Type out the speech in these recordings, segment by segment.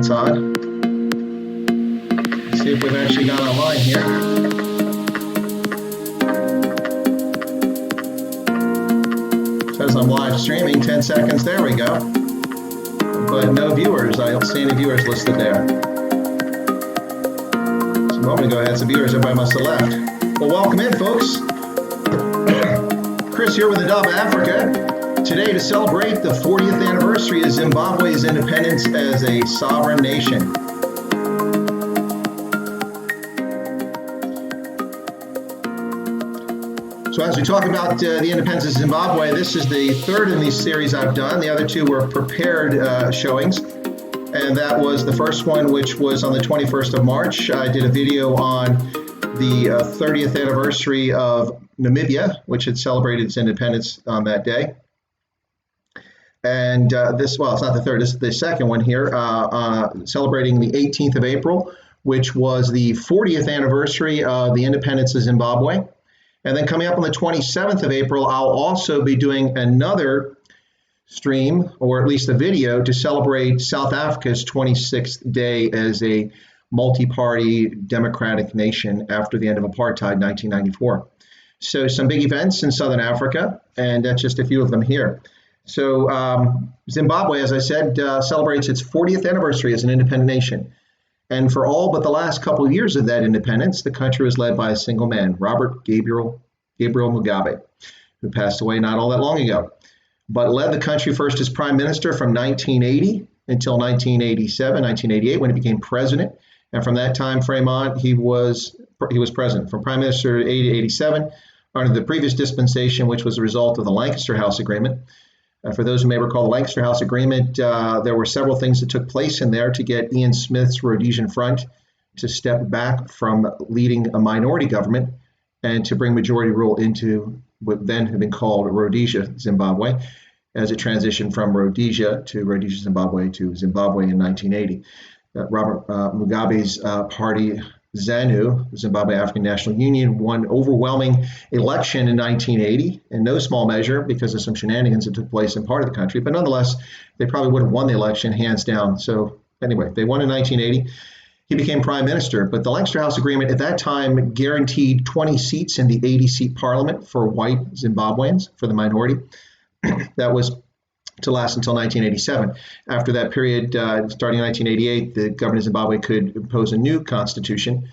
That's odd. Let's see if we've actually got online here. Says I'm live streaming, 10 seconds, there we go. But no viewers, I don't see any viewers listed there. So a moment ago I had some viewers, everybody must have left. Well, welcome in, folks. Chris here with the Dove Africa. Today to celebrate the 40th anniversary of Zimbabwe's independence as a sovereign nation. So as we talk about the independence of Zimbabwe, this is the third in these series I've done. The other two were prepared showings. And that was the first one, which was on the 21st of March. I did a video on the 30th anniversary of Namibia, which had celebrated its independence on that day. And it's not the third, this is the second one here, celebrating the 18th of April, which was the 40th anniversary of the independence of Zimbabwe. And then coming up on the 27th of April, I'll also be doing another stream, or at least a video, to celebrate South Africa's 26th day as a multi-party democratic nation after the end of apartheid in 1994. So some big events in Southern Africa, and that's just a few of them here. So Zimbabwe, as I said, celebrates its 40th anniversary as an independent nation. And for all but the last couple of years of that independence, the country was led by a single man, Robert Gabriel Mugabe, who passed away not all that long ago, but led the country first as prime minister from 1980 until 1987, 1988, when he became president. And from that time frame on, he was president from prime minister 80 to 87 under the previous dispensation, which was a result of the Lancaster House Agreement. For those who may recall the Lancaster House Agreement, there were several things that took place in there to get Ian Smith's Rhodesian Front to step back from leading a minority government and to bring majority rule into what then had been called Rhodesia, Zimbabwe, as it transitioned from Rhodesia, Zimbabwe to Zimbabwe in 1980. Robert Mugabe's party, ZANU, the Zimbabwe African National Union, won overwhelming election in 1980, in no small measure because of some shenanigans that took place in part of the country. But nonetheless, they probably would have won the election hands down. So anyway, they won in 1980. He became prime minister. But the Lancaster House Agreement at that time guaranteed 20 seats in the 80-seat parliament for white Zimbabweans, for the minority. That was to last until 1987. After that period, starting in 1988, the government of Zimbabwe could impose a new constitution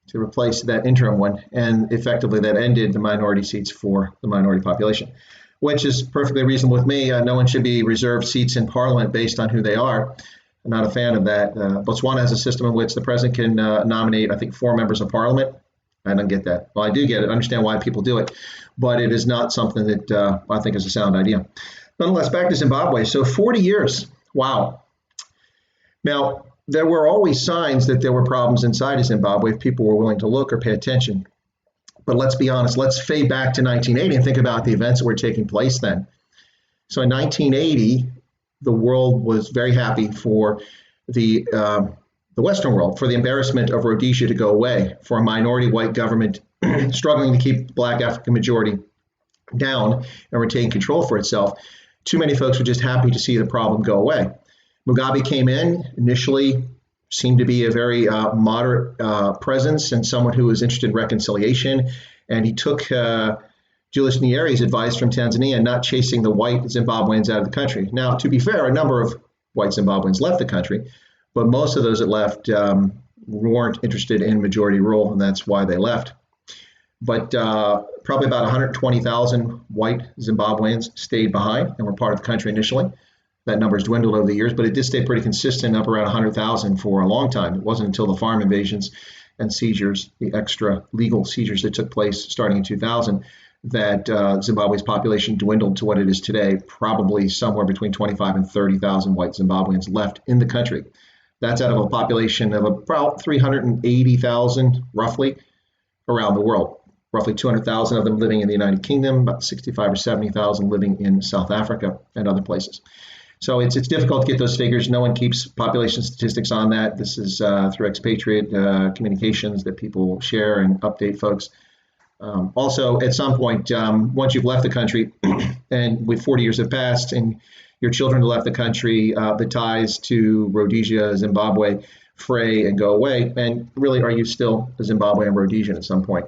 to replace that interim one, and effectively that ended the minority seats for the minority population, which is perfectly reasonable with me. No one should be reserved seats in parliament based on who they are. I'm not a fan of that. Botswana has a system in which the president can nominate, I think, 4 members of parliament. I don't get that. Well, I do get it. I understand why people do it, but it is not something that I think is a sound idea. Nonetheless, back to Zimbabwe. So 40 years. Wow. Now, there were always signs that there were problems inside of Zimbabwe if people were willing to look or pay attention. But let's be honest. Let's fade back to 1980 and think about the events that were taking place then. So in 1980, the world was very happy for the Western world, for the embarrassment of Rhodesia to go away, for a minority white government struggling to keep the Black African majority down and retain control for itself. Too many folks were just happy to see the problem go away. Mugabe came in, initially seemed to be a very moderate presence and someone who was interested in reconciliation. And he took Julius Nyerere's advice from Tanzania, not chasing the white Zimbabweans out of the country. Now, to be fair, a number of white Zimbabweans left the country, but most of those that left weren't interested in majority rule, and that's why they left. But probably about 120,000 white Zimbabweans stayed behind and were part of the country initially. That number has dwindled over the years, but it did stay pretty consistent, up around 100,000 for a long time. It wasn't until the farm invasions and seizures, the extra legal seizures that took place starting in 2000, that Zimbabwe's population dwindled to what it is today, probably somewhere between 25 and 30,000 white Zimbabweans left in the country. That's out of a population of about 380,000, roughly, around the world. Roughly 200,000 of them living in the United Kingdom, about 65 or 70,000 living in South Africa and other places. So it's difficult to get those figures. No one keeps population statistics on that. This is through expatriate communications that people share and update folks. Also, at some point, once you've left the country and with 40 years have passed and your children left the country, the ties to Rhodesia, Zimbabwe fray and go away. And really, are you still a Zimbabwean Rhodesian at some point?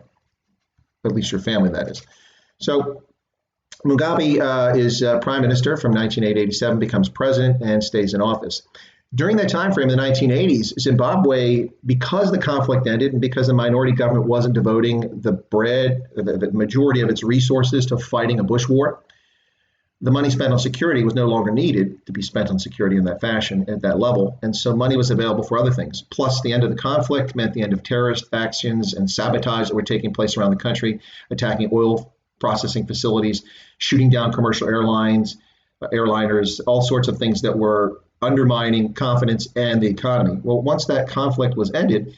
At least your family, that is. So Mugabe is prime minister from 1980 to 87, becomes president, and stays in office. During that time frame in the 1980s, Zimbabwe, because the conflict ended and because the minority government wasn't devoting the majority of its resources to fighting a bush war, the money spent on security was no longer needed to be spent on security in that fashion at that level. And so money was available for other things. Plus, the end of the conflict meant the end of terrorist factions and sabotage that were taking place around the country, attacking oil processing facilities, shooting down commercial airliners, all sorts of things that were undermining confidence and the economy. Well, once that conflict was ended,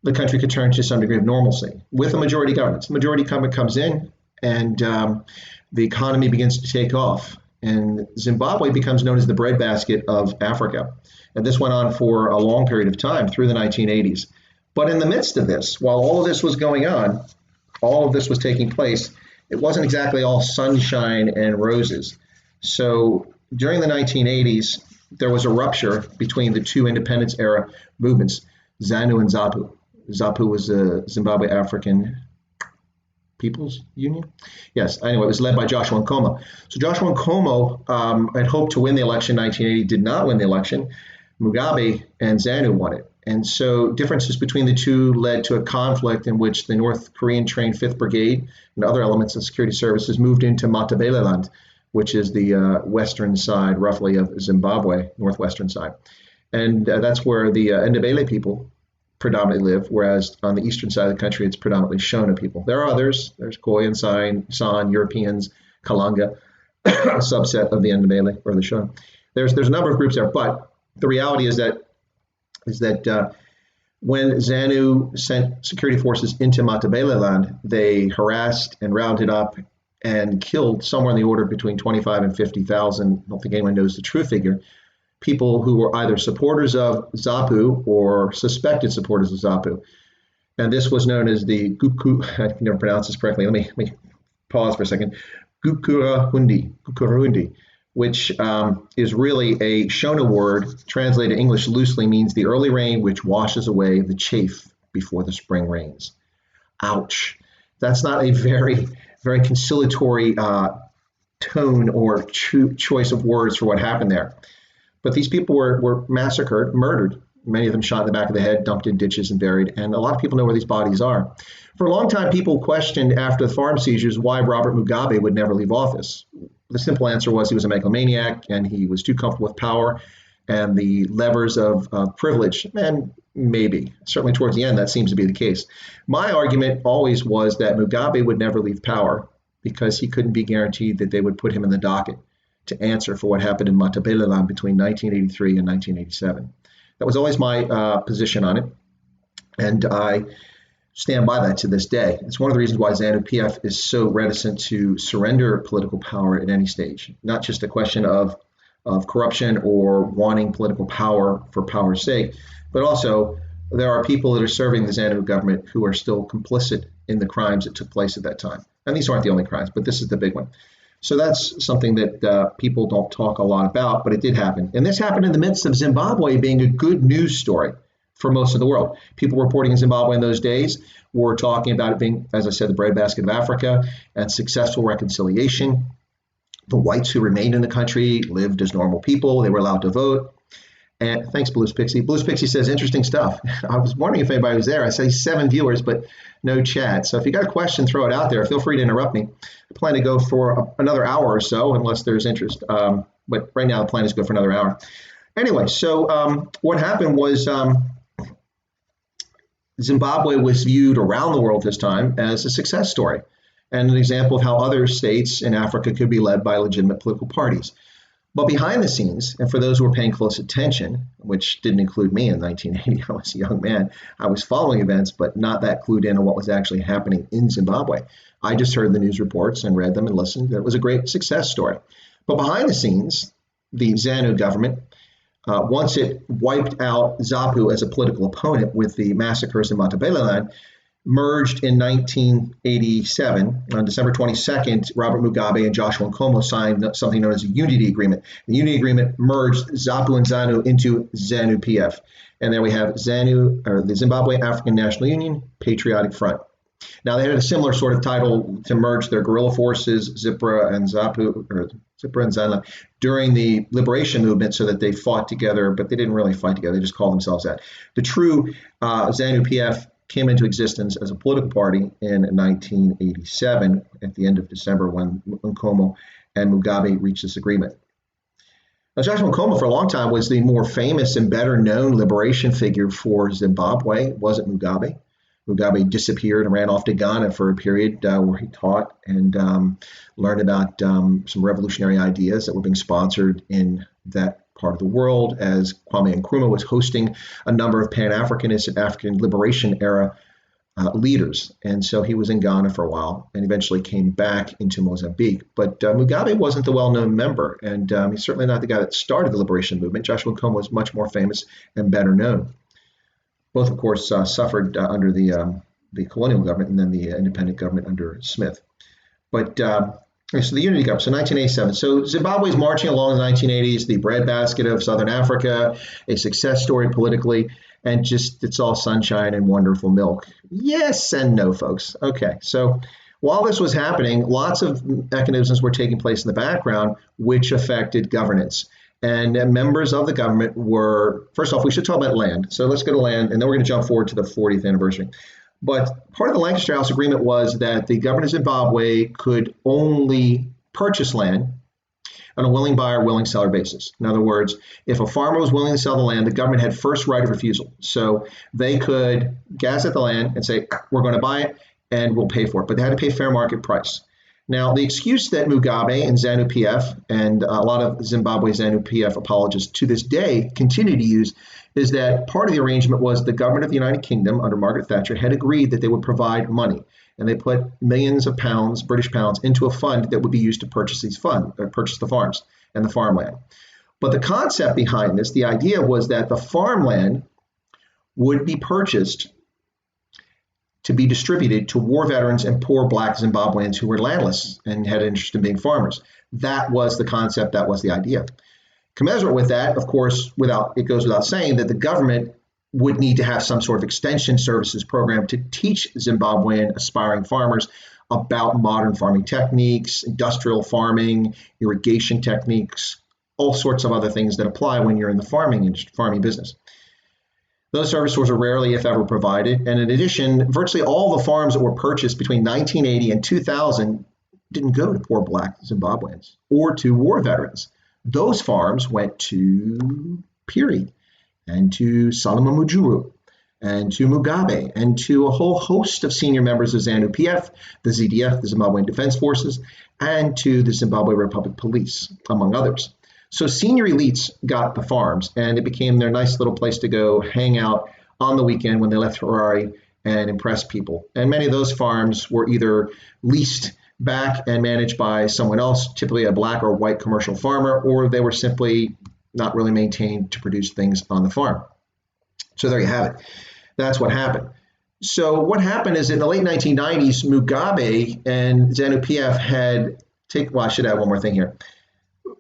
the country could turn to some degree of normalcy with a majority government. The majority government comes in, and the economy begins to take off. And Zimbabwe becomes known as the breadbasket of Africa. And this went on for a long period of time through the 1980s. But in the midst of this, while all of this was going on, all of this was taking place, it wasn't exactly all sunshine and roses. So during the 1980s, there was a rupture between the two independence era movements, ZANU and ZAPU. ZAPU was the Zimbabwe African People's Union? Yes, anyway, it was led by Joshua Nkomo. So Joshua Nkomo had hoped to win the election in 1980, did not win the election. Mugabe and ZANU won it. And so differences between the two led to a conflict in which the North Korean trained 5th Brigade and other elements of security services moved into Matabeleland, which is the western side, roughly, of Zimbabwe, northwestern side. And that's where the Ndebele people predominantly live, whereas on the eastern side of the country, it's predominantly Shona people. There are others. There's Khoi and San, Europeans, Kalanga, a subset of the Ndebele or the Shona. There's a number of groups there, but the reality is that when ZANU sent security forces into Matabeleland, they harassed and rounded up and killed somewhere in the order of between 25 and 50,000. I don't think anyone knows the true figure. People who were either supporters of ZAPU or suspected supporters of ZAPU. And this was known as the I can never pronounce this correctly. Let me pause for a second. Gukurahundi, which is really a Shona word, translated English loosely means the early rain which washes away the chaff before the spring rains. Ouch. That's not a very conciliatory tone or choice of words for what happened there. But these people were massacred, murdered. Many of them shot in the back of the head, dumped in ditches and buried. And a lot of people know where these bodies are. For a long time, people questioned after the farm seizures why Robert Mugabe would never leave office. The simple answer was he was a megalomaniac and he was too comfortable with power and the levers of privilege. And maybe, certainly towards the end, that seems to be the case. My argument always was that Mugabe would never leave power because he couldn't be guaranteed that they would put him in the docket to answer for what happened in Matabeleland between 1983 and 1987. That was always my position on it, and I stand by that to this day. It's one of the reasons why ZANU-PF is so reticent to surrender political power at any stage. Not just a question of corruption or wanting political power for power's sake, but also there are people that are serving the ZANU government who are still complicit in the crimes that took place at that time. And these aren't the only crimes, but this is the big one. So that's something that people don't talk a lot about, but it did happen. And this happened in the midst of Zimbabwe being a good news story for most of the world. People reporting in Zimbabwe in those days were talking about it being, as I said, the breadbasket of Africa and successful reconciliation. The whites who remained in the country lived as normal people. They were allowed to vote. And thanks, Blues Pixie. Blues Pixie says interesting stuff. I was wondering if anybody was there. I say 7 viewers, but no chat. So if you got a question, throw it out there. Feel free to interrupt me. I plan to go for another hour or so, unless there's interest. But right now, the plan is to go for another hour. Anyway, so what happened was Zimbabwe was viewed around the world this time as a success story and an example of how other states in Africa could be led by legitimate political parties. But behind the scenes, and for those who were paying close attention, which didn't include me in 1980, I was a young man, I was following events, but not that clued in on what was actually happening in Zimbabwe. I just heard the news reports and read them and listened. It was a great success story. But behind the scenes, the ZANU government, once it wiped out ZAPU as a political opponent with the massacres in Matabeleland, merged in 1987. On December 22nd, Robert Mugabe and Joshua Nkomo signed something known as a unity agreement. The unity agreement merged ZAPU and ZANU into ZANU-PF. And there we have ZANU, or the Zimbabwe African National Union Patriotic Front. Now, they had a similar sort of title to merge their guerrilla forces, ZIPRA and ZAPU, or ZIPRA and ZANU, during the liberation movement so that they fought together, but they didn't really fight together. They just called themselves that. The true ZANU-PF came into existence as a political party in 1987 at the end of December when Nkomo and Mugabe reached this agreement. Now, Joshua Nkomo for a long time was the more famous and better known liberation figure for Zimbabwe. It wasn't Mugabe. Mugabe disappeared and ran off to Ghana for a period where he taught and learned about some revolutionary ideas that were being sponsored in that part of the world, as Kwame Nkrumah was hosting a number of Pan-Africanist and African liberation era leaders. And so he was in Ghana for a while and eventually came back into Mozambique. But Mugabe wasn't the well-known member, and he's certainly not the guy that started the liberation movement. Joshua Nkomo was much more famous and better known. Both, of course, suffered under the colonial government and then the independent government under Smith. But so the unity government, so 1987. So Zimbabwe is marching along in the 1980s, the breadbasket of Southern Africa, a success story politically, and just it's all sunshine and wonderful milk. Yes and no, folks. Okay, so while this was happening, lots of mechanisms were taking place in the background which affected governance. And members of the government were, first off, we should talk about land. So let's go to land, and then we're going to jump forward to the 40th anniversary. But part of the Lancaster House Agreement was that the government of Zimbabwe could only purchase land on a willing buyer, willing seller basis. In other words, if a farmer was willing to sell the land, the government had first right of refusal. So they could gazette the land and say, we're going to buy it and we'll pay for it. But they had to pay fair market price. Now, the excuse that Mugabe and ZANU-PF and a lot of Zimbabwe ZANU-PF apologists to this day continue to use is that part of the arrangement was the government of the United Kingdom under Margaret Thatcher had agreed that they would provide money. And they put millions of pounds, British pounds, into a fund that would be used to purchase the farms and the farmland. But the concept behind this, the idea was that the farmland would be purchased to be distributed to war veterans and poor Black Zimbabweans who were landless and had an interest in being farmers. That was the concept. That was the idea. Commensurate with that, of course, it goes without saying that the government would need to have some sort of extension services program to teach Zimbabwean aspiring farmers about modern farming techniques, industrial farming, irrigation techniques, all sorts of other things that apply when you're in the farming business. Those services were rarely, if ever, provided. And in addition, virtually all the farms that were purchased between 1980 and 2000 didn't go to poor Black Zimbabweans or to war veterans. Those farms went to Piri and to Solomon Mujuru and to Mugabe and to a whole host of senior members of ZANU-PF, the ZDF, the Zimbabwean Defense Forces, and to the Zimbabwe Republic Police, among others. So senior elites got the farms, and it became their nice little place to go hang out on the weekend when they left Harare and impress people. And many of those farms were either leased back and managed by someone else, typically a Black or white commercial farmer, or they were simply not really maintained to produce things on the farm. So there you have it. That's what happened. So what happened is in the late 1990s, Mugabe and ZANU-PF I should add one more thing here.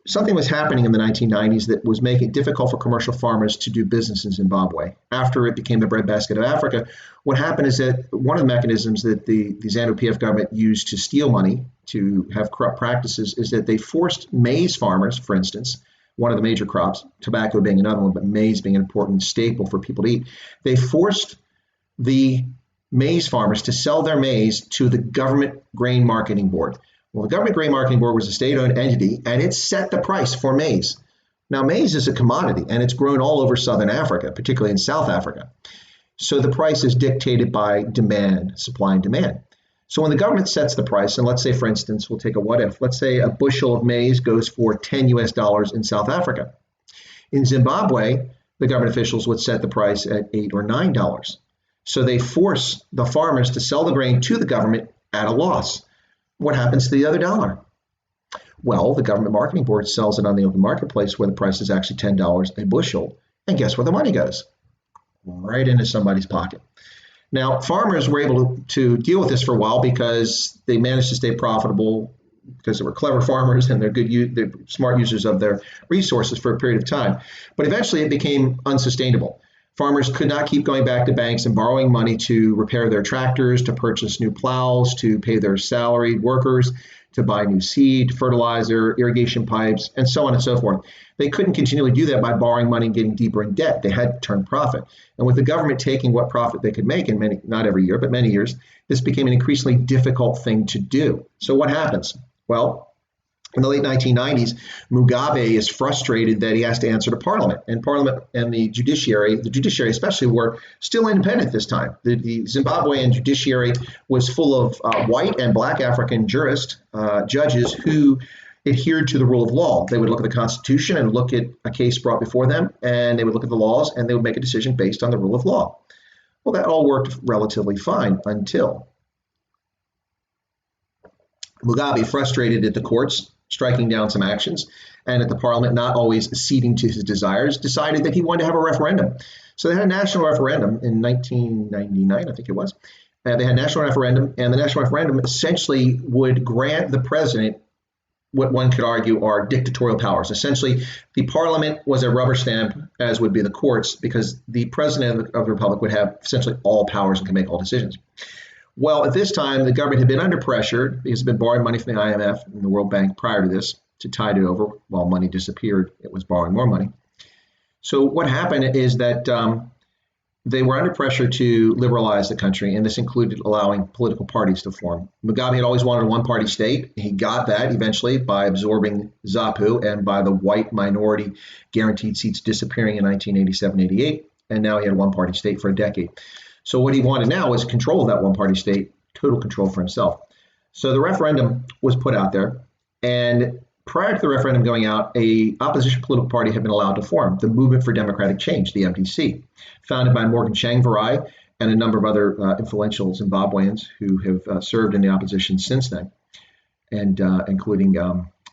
Something was happening in the 1990s that was making it difficult for commercial farmers to do business in Zimbabwe. After it became the breadbasket of Africa, what happened is that one of the mechanisms that the ZANU-PF government used to steal money, to have corrupt practices, is that they forced maize farmers, for instance, one of the major crops, tobacco being another one, but maize being an important staple for people to eat. They forced the maize farmers to sell their maize to the government grain marketing board. Well, the Government Grain Marketing Board was a state-owned entity, and it set the price for maize. Now, maize is a commodity, and it's grown all over Southern Africa, particularly in South Africa. So the price is dictated by demand, supply and demand. So when the government sets the price, and let's say, for instance, we'll take a what if. Let's say a bushel of maize goes for $10 in South Africa. In Zimbabwe, the government officials would set the price at $8 or $9. So they force the farmers to sell the grain to the government at a loss. What happens to the other dollar? Well, the government marketing board sells it on the open marketplace where the price is actually $10 a bushel. And guess where the money goes? Right into somebody's pocket. Now, farmers were able to deal with this for a while because they managed to stay profitable because they were clever farmers and they're smart users of their resources for a period of time. But eventually it became unsustainable. Farmers could not keep going back to banks and borrowing money to repair their tractors, to purchase new plows, to pay their salaried workers, to buy new seed, fertilizer, irrigation pipes, and so on and so forth. They couldn't continually do that by borrowing money and getting deeper in debt. They had to turn profit. And with the government taking what profit they could make in many, not every year, but many years, this became an increasingly difficult thing to do. So what happens? Well, in the late 1990s, Mugabe is frustrated that he has to answer to Parliament. And Parliament and the judiciary especially, were still independent this time. The Zimbabwean judiciary was full of white and black African judges who adhered to the rule of law. They would look at the Constitution and look at a case brought before them, and they would look at the laws, and they would make a decision based on the rule of law. Well, that all worked relatively fine until Mugabe, frustrated at the courts striking down some actions, and at the parliament not always ceding to his desires, decided that he wanted to have a referendum. So they had a national referendum in 1999, I think it was. They had a national referendum, and the national referendum essentially would grant the president what one could argue are dictatorial powers. Essentially, the parliament was a rubber stamp, as would be the courts, because the president of the republic would have essentially all powers and can make all decisions. Well, at this time, the government had been under pressure because it had been borrowing money from the IMF and the World Bank prior to this to tide it over. While money disappeared, it was borrowing more money. So what happened is that they were under pressure to liberalize the country, and this included allowing political parties to form. Mugabe had always wanted a one-party state. He got that eventually by absorbing ZAPU and by the white minority guaranteed seats disappearing in 1987-88, and now he had a one-party state for a decade. So what he wanted now was control of that one-party state, total control for himself. So the referendum was put out there, and prior to the referendum going out, a opposition political party had been allowed to form, the Movement for Democratic Change, the MDC, founded by Morgan Tsvangirai and a number of other influential Zimbabweans who have served in the opposition since then, and including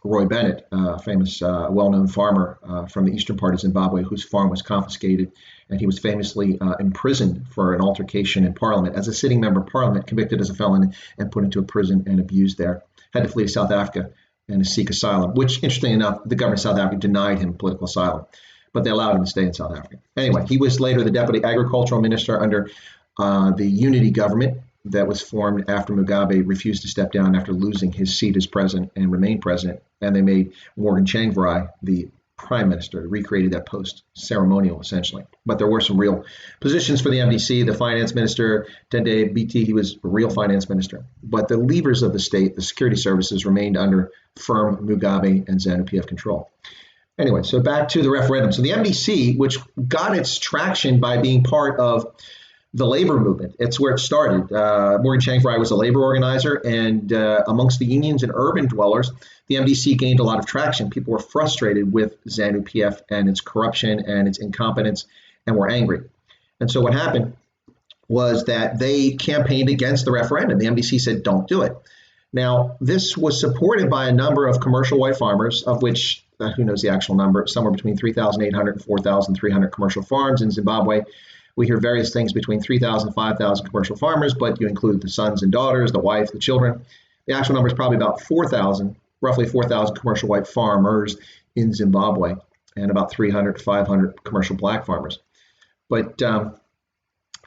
Roy Bennett, a famous, well-known farmer from the eastern part of Zimbabwe, whose farm was confiscated, and he was famously imprisoned for an altercation in Parliament as a sitting member of Parliament, convicted as a felon and put into a prison and abused there. Had to flee to South Africa and to seek asylum, which, interestingly enough, the government of South Africa denied him political asylum, but they allowed him to stay in South Africa. Anyway, he was later the deputy agricultural minister under the unity government that was formed after Mugabe refused to step down after losing his seat as president and remained president, and they made Morgan Tsvangirai the prime minister, recreated that post, ceremonial essentially. But there were some real positions for the MDC. The finance minister, Tende Biti, he was a real finance minister. But the levers of the state, the security services, remained under firm Mugabe and ZANU-PF control. Anyway, so back to the referendum. So the MDC, which got its traction by being part of the labor movement. It's where it started. Morgan Tsvangirai was a labor organizer, and amongst the unions and urban dwellers, the MDC gained a lot of traction. People were frustrated with ZANU-PF and its corruption and its incompetence, and were angry. And so what happened was that they campaigned against the referendum. The MDC said, don't do it. Now, this was supported by a number of commercial white farmers, of which, who knows the actual number, somewhere between 3,800 and 4,300 commercial farms in Zimbabwe. We hear various things between 3,000 and 5,000 commercial farmers, but you include the sons and daughters, the wife, the children. The actual number is probably about 4,000, roughly 4,000 commercial white farmers in Zimbabwe, and about 300 to 500 commercial black farmers. But a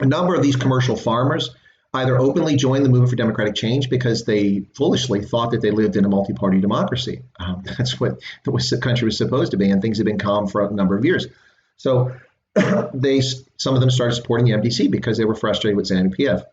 number of these commercial farmers either openly joined the Movement for Democratic Change because they foolishly thought that they lived in a multi-party democracy. That's what the country was supposed to be, and things had been calm for a number of years. So some of them started supporting the MDC because they were frustrated with ZANU-PF.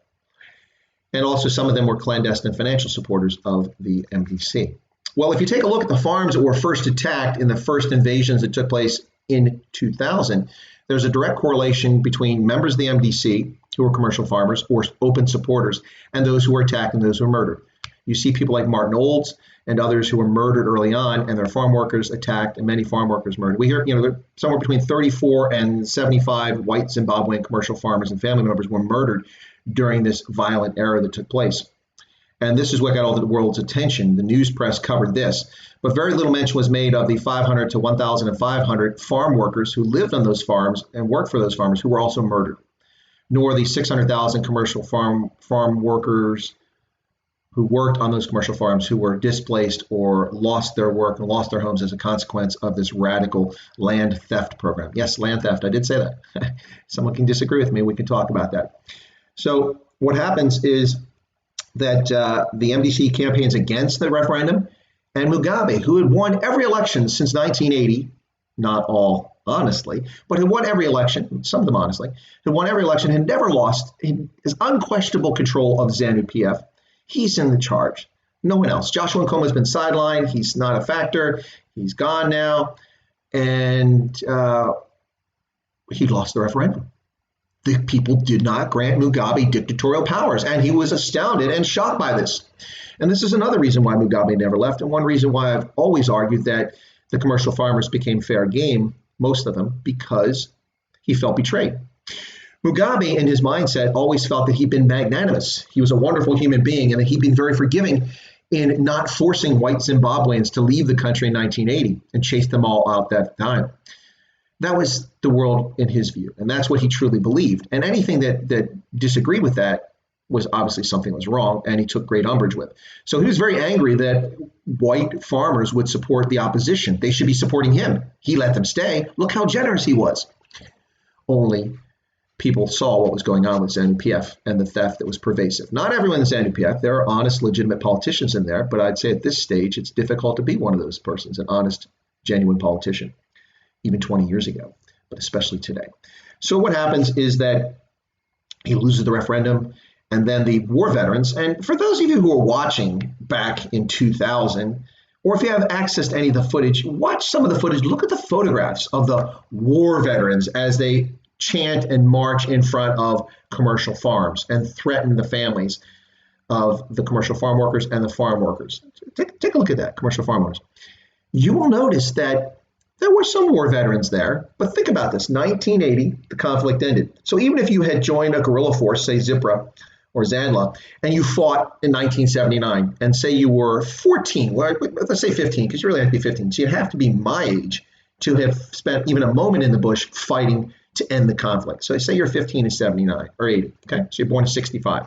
And also some of them were clandestine financial supporters of the MDC. Well, if you take a look at the farms that were first attacked in the first invasions that took place in 2000, there's a direct correlation between members of the MDC, who were commercial farmers or open supporters, and those who were attacked and those who were murdered. You see people like Martin Olds and others who were murdered early on, and their farm workers attacked, and many farm workers murdered. We hear, somewhere between 34 and 75 white Zimbabwean commercial farmers and family members were murdered during this violent era that took place. And this is what got all the world's attention. The news press covered this, but very little mention was made of the 500 to 1,500 farm workers who lived on those farms and worked for those farmers who were also murdered. nor the 600,000 commercial farm workers who worked on those commercial farms who were displaced or lost their work and lost their homes as a consequence of this radical land theft program. Yes, land theft. I did say that. Someone can disagree with me. We can talk about that. So what happens is that the MDC campaigns against the referendum, and Mugabe, who had won every election since 1980, not all honestly, but who won every election, some of them honestly, who won every election, had never lost his unquestionable control of ZANU-PF. He's in the charge. No one else. Joshua Nkomo has been sidelined. He's not a factor. He's gone now. And he lost the referendum. The people did not grant Mugabe dictatorial powers, and he was astounded and shocked by this. And this is another reason why Mugabe never left, and one reason why I've always argued that the commercial farmers became fair game, most of them, because he felt betrayed. Mugabe, in his mindset, always felt that he'd been magnanimous. He was a wonderful human being, and that he'd been very forgiving in not forcing white Zimbabweans to leave the country in 1980 and chase them all out that time. That was the world in his view, and that's what he truly believed. And anything that disagreed with that was obviously something that was wrong, and he took great umbrage with. So he was very angry that white farmers would support the opposition. They should be supporting him. He let them stay. Look how generous he was. Only people saw what was going on with ZANU-PF and the theft that was pervasive. Not everyone in ZANU-PF. There are honest, legitimate politicians in there, but I'd say at this stage, it's difficult to be one of those persons, an honest, genuine politician, even 20 years ago, but especially today. So what happens is that he loses the referendum, and then the war veterans, and for those of you who are watching back in 2000, or if you have access to any of the footage, watch some of the footage, look at the photographs of the war veterans as they chant and march in front of commercial farms and threaten the families of the commercial farm workers and the farm workers. Take a look at that, commercial farm owners. You will notice that there were some war veterans there, but think about this. 1980, the conflict ended. So even if you had joined a guerrilla force, say ZIPRA or ZANLA, and you fought in 1979, and say you were 14, well, let's say 15, because you really have to be 15. So you'd have to be my age to have spent even a moment in the bush fighting to end the conflict. So say you're 15 in 79 or 80, okay? So you're born in 65.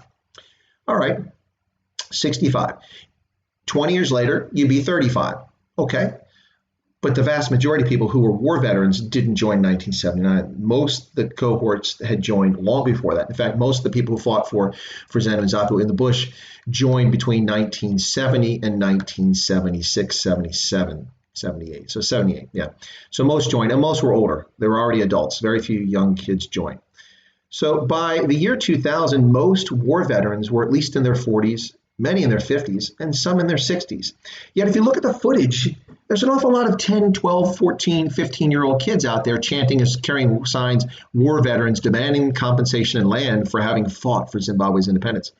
All right, 65. 20 years later, you'd be 35, okay? But the vast majority of people who were war veterans didn't join 1979. Most of the cohorts had joined long before that. In fact, most of the people who fought for ZANU and ZAPU in the bush joined between 1970 and 1976, 77. 78, so 78, yeah. So most joined, and most were older. They were already adults. Very few young kids joined. So by the year 2000, most war veterans were at least in their 40s, many in their 50s, and some in their 60s. Yet if you look at the footage, there's an awful lot of 10, 12, 14, 15-year-old kids out there chanting and carrying signs, war veterans demanding compensation and land for having fought for Zimbabwe's independence.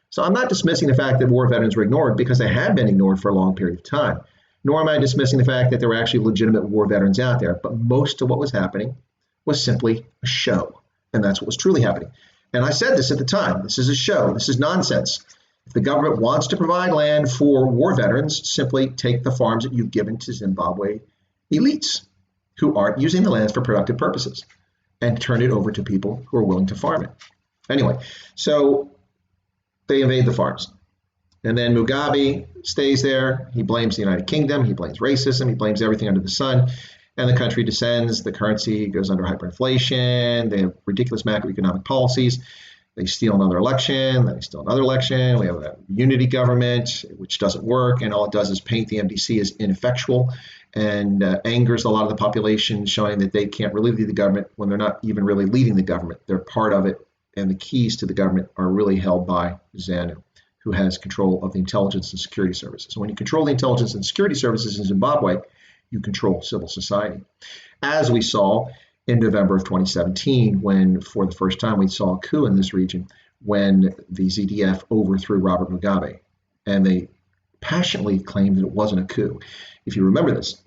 So I'm not dismissing the fact that war veterans were ignored, because they had been ignored for a long period of time. Nor am I dismissing the fact that there were actually legitimate war veterans out there, but most of what was happening was simply a show, and that's what was truly happening. And I said this at the time, this is a show, this is nonsense. If the government wants to provide land for war veterans, simply take the farms that you've given to Zimbabwe elites who aren't using the lands for productive purposes and turn it over to people who are willing to farm it. Anyway, so they invade the farms. And then Mugabe stays there. He blames the United Kingdom. He blames racism. He blames everything under the sun. And the country descends. The currency goes under hyperinflation. They have ridiculous macroeconomic policies. They steal another election. Then they steal another election. We have a unity government, which doesn't work. And all it does is paint the MDC as ineffectual and angers a lot of the population, showing that they can't really lead the government when they're not even really leading the government. They're part of it. And the keys to the government are really held by ZANU, who has control of the intelligence and security services. So when you control the intelligence and security services in Zimbabwe, you control civil society. As we saw in November of 2017, when for the first time we saw a coup in this region, when the ZDF overthrew Robert Mugabe, and they passionately claimed that it wasn't a coup. If you remember this,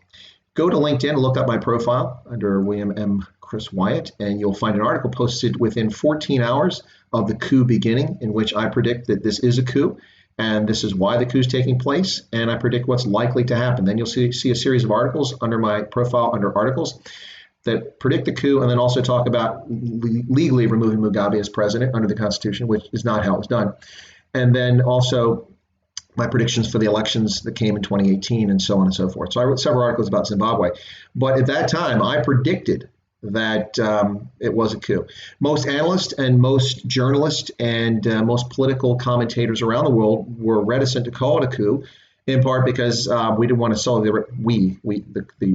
go to LinkedIn and look up my profile under William M. Chris Wyatt, and you'll find an article posted within 14 hours of the coup beginning, in which I predict that this is a coup, and this is why the coup is taking place, and I predict what's likely to happen. Then you'll see a series of articles under my profile under articles, that predict the coup and then also talk about legally removing Mugabe as president under the Constitution, which is not how it was done. And then also my predictions for the elections that came in 2018 and so on and so forth. So I wrote several articles about Zimbabwe. But at that time, I predicted that it was a coup. Most analysts and most journalists and most political commentators around the world were reticent to call it a coup, in part because we didn't want to sully the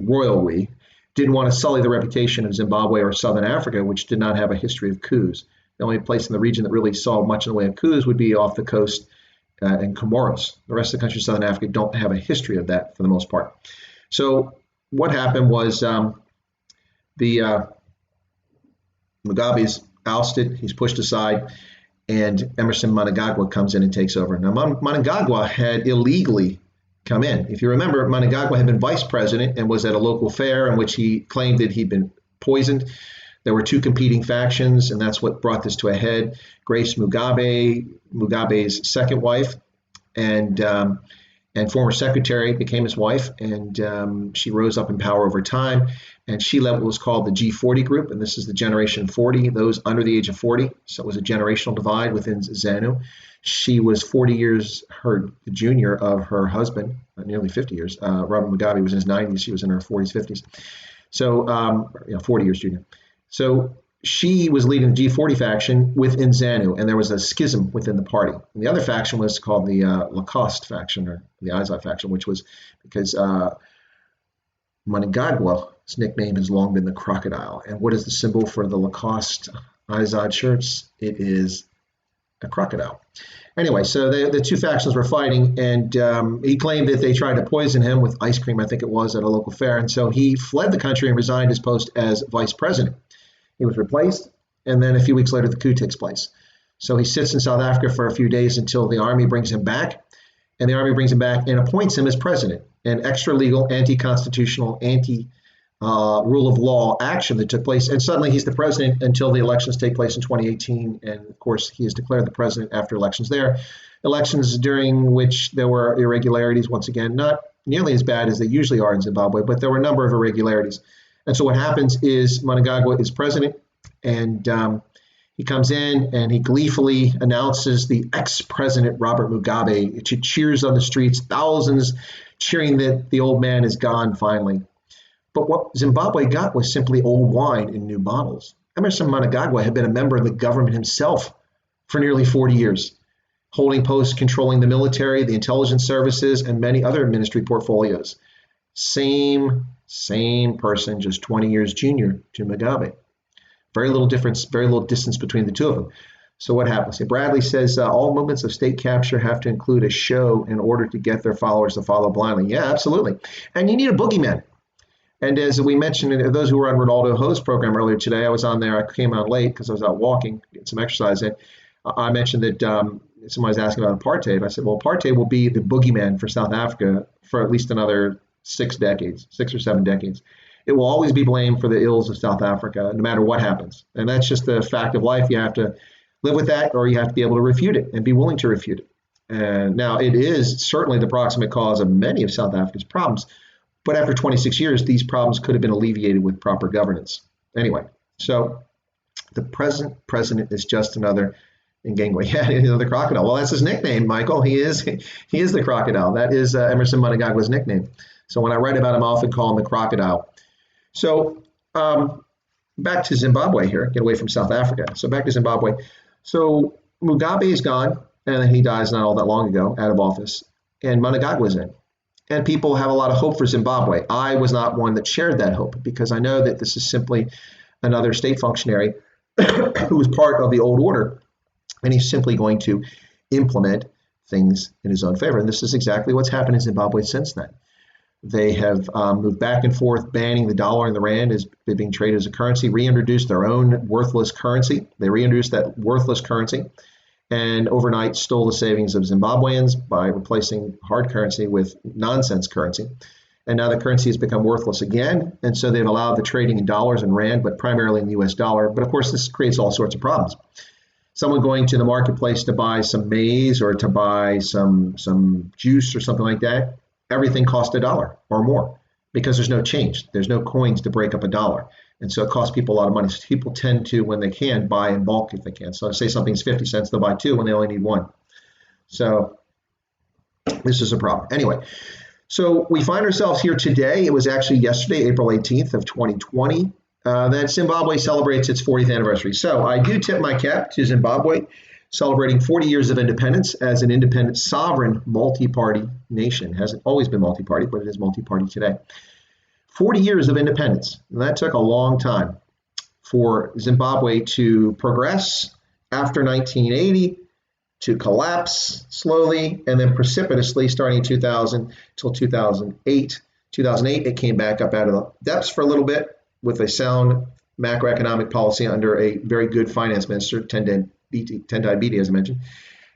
royal we, didn't want to sully the reputation of Zimbabwe or Southern Africa, which did not have a history of coups. The only place in the region that really saw much in the way of coups would be off the coast in Comoros. The rest of the country of Southern Africa don't have a history of that for the most part. So what happened was Mugabe's ousted, he's pushed aside, and Emerson Mnangagwa comes in and takes over. Now, Mnangagwa had illegally come in. If you remember, Mnangagwa had been vice president and was at a local fair in which he claimed that he'd been poisoned. There were two competing factions, and that's what brought this to a head. Grace Mugabe, Mugabe's second wife, and former secretary, became his wife, and she rose up in power over time. And she led what was called the G40 group, and this is the generation 40, those under the age of 40. So it was a generational divide within ZANU. She was 40 years the junior of her husband, nearly 50 years. Robert Mugabe was in his 90s. She was in her 40s, 50s. So 40 years junior. So she was leading the G40 faction within ZANU, and there was a schism within the party. And the other faction was called the Lacoste faction, or the Izod faction, which was because Mnangagwa's nickname has long been the crocodile. And what is the symbol for the Lacoste Izod shirts? It is a crocodile. Anyway, so the two factions were fighting, and he claimed that they tried to poison him with ice cream, I think it was, at a local fair. And so he fled the country and resigned his post as vice president. He was replaced, and then a few weeks later, the coup takes place. So he sits in South Africa for a few days until the army brings him back, and the army brings him back and appoints him as president. An extra-legal, anti-constitutional, anti-rule of law action that took place, and suddenly he's the president until the elections take place in 2018, and of course he is declared the president after elections there. Elections during which there were irregularities, once again, not nearly as bad as they usually are in Zimbabwe, but there were a number of irregularities. And so what happens is Mnangagwa is president, and he comes in and he gleefully announces the ex-president Robert Mugabe. Cheers on the streets, thousands cheering that the old man is gone finally. But what Zimbabwe got was simply old wine in new bottles. Emerson Mnangagwa had been a member of the government himself for nearly 40 years, holding posts controlling the military, the intelligence services, and many other ministry portfolios. Same person, just 20 years junior to Mugabe. Very little difference, very little distance between the two of them. So what happens? Bradley says all movements of state capture have to include a show in order to get their followers to follow blindly. Yeah, absolutely. And you need a boogeyman. And as we mentioned, those who were on Ronaldo Ho's program earlier today, I was on there. I came on late because I was out walking, getting some exercise in. I mentioned that someone was asking about apartheid. I said, well, apartheid will be the boogeyman for South Africa for at least another 6 or 7 decades. It will always be blamed for the ills of South Africa, no matter what happens. And that's just the fact of life. You have to live with that, or you have to be able to refute it and be willing to refute it. And now it is certainly the proximate cause of many of South Africa's problems. But after 26 years, these problems could have been alleviated with proper governance. Anyway, so the present president is just another Ngengwe. Yeah, another crocodile. Well, that's his nickname, Michael. He is the crocodile. That is Emerson Mnangagwa's nickname. So when I write about him, I often call him the crocodile. So back to Zimbabwe here, get away from South Africa. So back to Zimbabwe. So Mugabe is gone, and then he dies not all that long ago, out of office, and Mnangagwa's in. And people have a lot of hope for Zimbabwe. I was not one that shared that hope because I know that this is simply another state functionary who was part of the old order, and he's simply going to implement things in his own favor. And this is exactly what's happened in Zimbabwe since then. They have moved back and forth, banning the dollar and the rand as being traded as a currency, reintroduced their own worthless currency. They reintroduced that worthless currency and overnight stole the savings of Zimbabweans by replacing hard currency with nonsense currency. And now the currency has become worthless again. And so they've allowed the trading in dollars and rand, but primarily in the US dollar. But of course, this creates all sorts of problems. Someone going to the marketplace to buy some maize or to buy some juice or something like that, everything costs $1 or more because there's no change. There's no coins to break up a dollar. And so it costs people a lot of money. So people tend to, when they can, buy in bulk if they can. So say something's 50 cents, they'll buy two when they only need one. So this is a problem. Anyway, so we find ourselves here today. It was actually yesterday, April 18th of 2020, that Zimbabwe celebrates its 40th anniversary. So I do tip my cap to Zimbabwe, celebrating 40 years of independence as an independent, sovereign, multi-party nation. It hasn't always been multi-party, but it is multi-party today. 40 years of independence. And that took a long time for Zimbabwe to progress after 1980, to collapse slowly, and then precipitously starting in 2000 till 2008. 2008, it came back up out of the depths for a little bit with a sound macroeconomic policy under a very good finance minister, Tendai Biti, as I mentioned.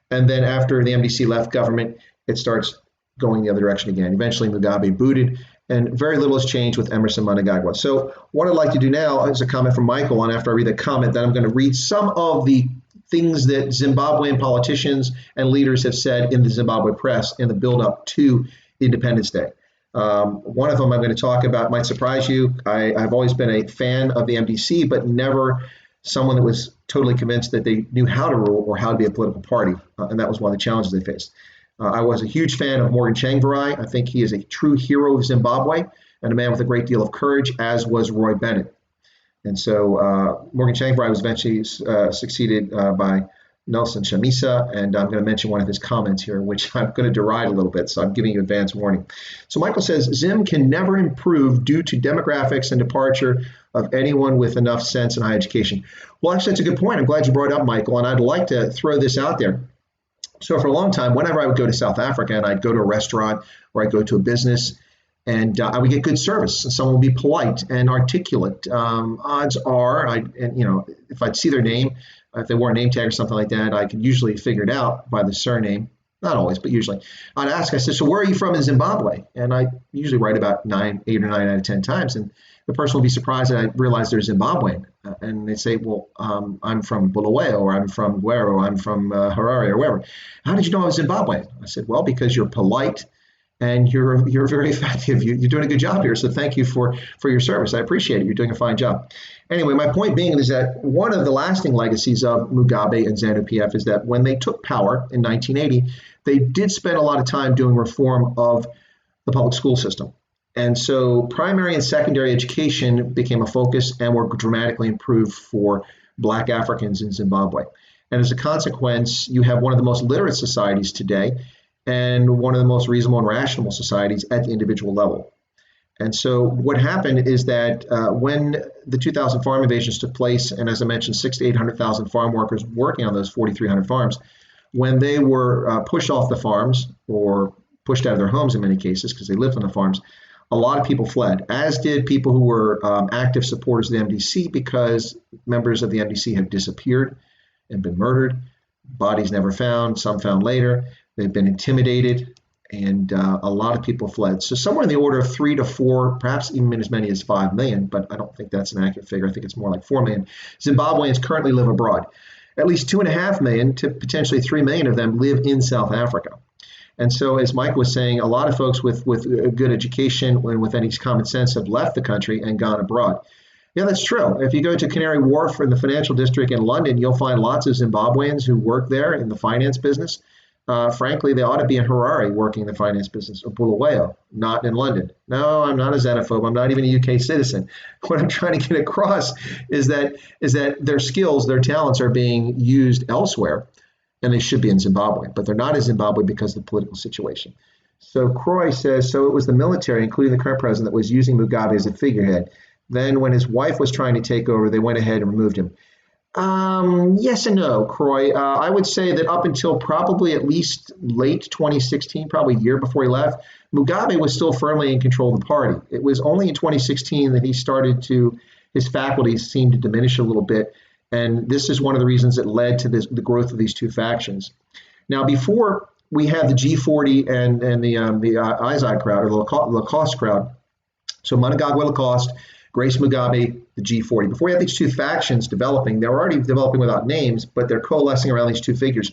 And then after the MDC left government, it starts going the other direction again. Eventually, Mugabe booted, and very little has changed with Emerson Mnangagwa. So what I'd like to do now is a comment from Michael, and after I read the comment, then I'm going to read some of the things that Zimbabwean politicians and leaders have said in the Zimbabwe press in the build-up to Independence Day. One of them I'm going to talk about might surprise you. I've always been a fan of the MDC, but never someone that was totally convinced that they knew how to rule or how to be a political party, and that was one of the challenges they faced. I was a huge fan of Morgan Tsvangirai. I think he is a true hero of Zimbabwe and a man with a great deal of courage, as was Roy Bennett. And so Morgan Tsvangirai was eventually succeeded by Nelson Chamisa, and I'm going to mention one of his comments here, which I'm going to deride a little bit, so I'm giving you advance warning. So Michael says, Zim can never improve due to demographics and departure of anyone with enough sense and high education. Well, actually, that's a good point. I'm glad you brought it up, Michael, and I'd like to throw this out there. So for a long time, whenever I would go to South Africa and I'd go to a restaurant or I'd go to a business, and I would get good service. Someone would be polite and articulate. Odds are, if I'd see their name, if they wore a name tag or something like that, I could usually figure it out by the surname. Not always, but usually. I'd ask, I said, so where are you from in Zimbabwe? And I usually write about 8 or 9 out of 10 times. And the person will be surprised that I realize they're Zimbabwean. And they say, well, I'm from Bulawayo, or I'm from Gwero, or I'm from Harare, or wherever. How did you know I was Zimbabwean? I said, well, because you're polite, and you're very effective. You're doing a good job here. So thank you for your service. I appreciate it. You're doing a fine job. Anyway, my point being is that one of the lasting legacies of Mugabe and ZANU-PF is that when they took power in 1980, they did spend a lot of time doing reform of the public school system. And so primary and secondary education became a focus and were dramatically improved for Black Africans in Zimbabwe. And as a consequence, you have one of the most literate societies today, and one of the most reasonable and rational societies at the individual level. And so what happened is that when the 2000 farm invasions took place, and as I mentioned, 600,000 to 800,000 farm workers working on those 4,300 farms, when they were pushed off the farms or pushed out of their homes in many cases because they lived on the farms, a lot of people fled, as did people who were active supporters of the MDC, because members of the MDC have disappeared and been murdered, bodies never found, some found later. They've been intimidated, and a lot of people fled. So somewhere in the order of 3 to 4, perhaps even as many as 5 million, but I don't think that's an accurate figure. I think it's more like 4 million. Zimbabweans currently live abroad. At least 2.5 million to potentially 3 million of them live in South Africa. And so, as Mike was saying, a lot of folks with a good education and with any common sense have left the country and gone abroad. Yeah, that's true. If you go to Canary Wharf in the financial district in London, you'll find lots of Zimbabweans who work there in the finance business. Frankly, they ought to be in Harare working in the finance business, or Bulawayo, not in London. No, I'm not a xenophobe. I'm not even a UK citizen. What I'm trying to get across is that their skills, their talents are being used elsewhere, and they should be in Zimbabwe. But they're not in Zimbabwe because of the political situation. So Croy says, so it was the military, including the current president, that was using Mugabe as a figurehead. Then when his wife was trying to take over, they went ahead and removed him. Yes and no, Croy. I would say that up until probably at least late 2016, probably a year before he left, Mugabe was still firmly in control of the party. It was only in 2016 that he started to, his faculties seemed to diminish a little bit. And this is one of the reasons that led to the growth of these two factions. Now, before we had the G40 and the Izod crowd, or the Lacoste crowd, so Mnangagwa Lacoste, Grace Mugabe, the G40. Before we had these two factions developing, they were already developing without names, but they're coalescing around these two figures.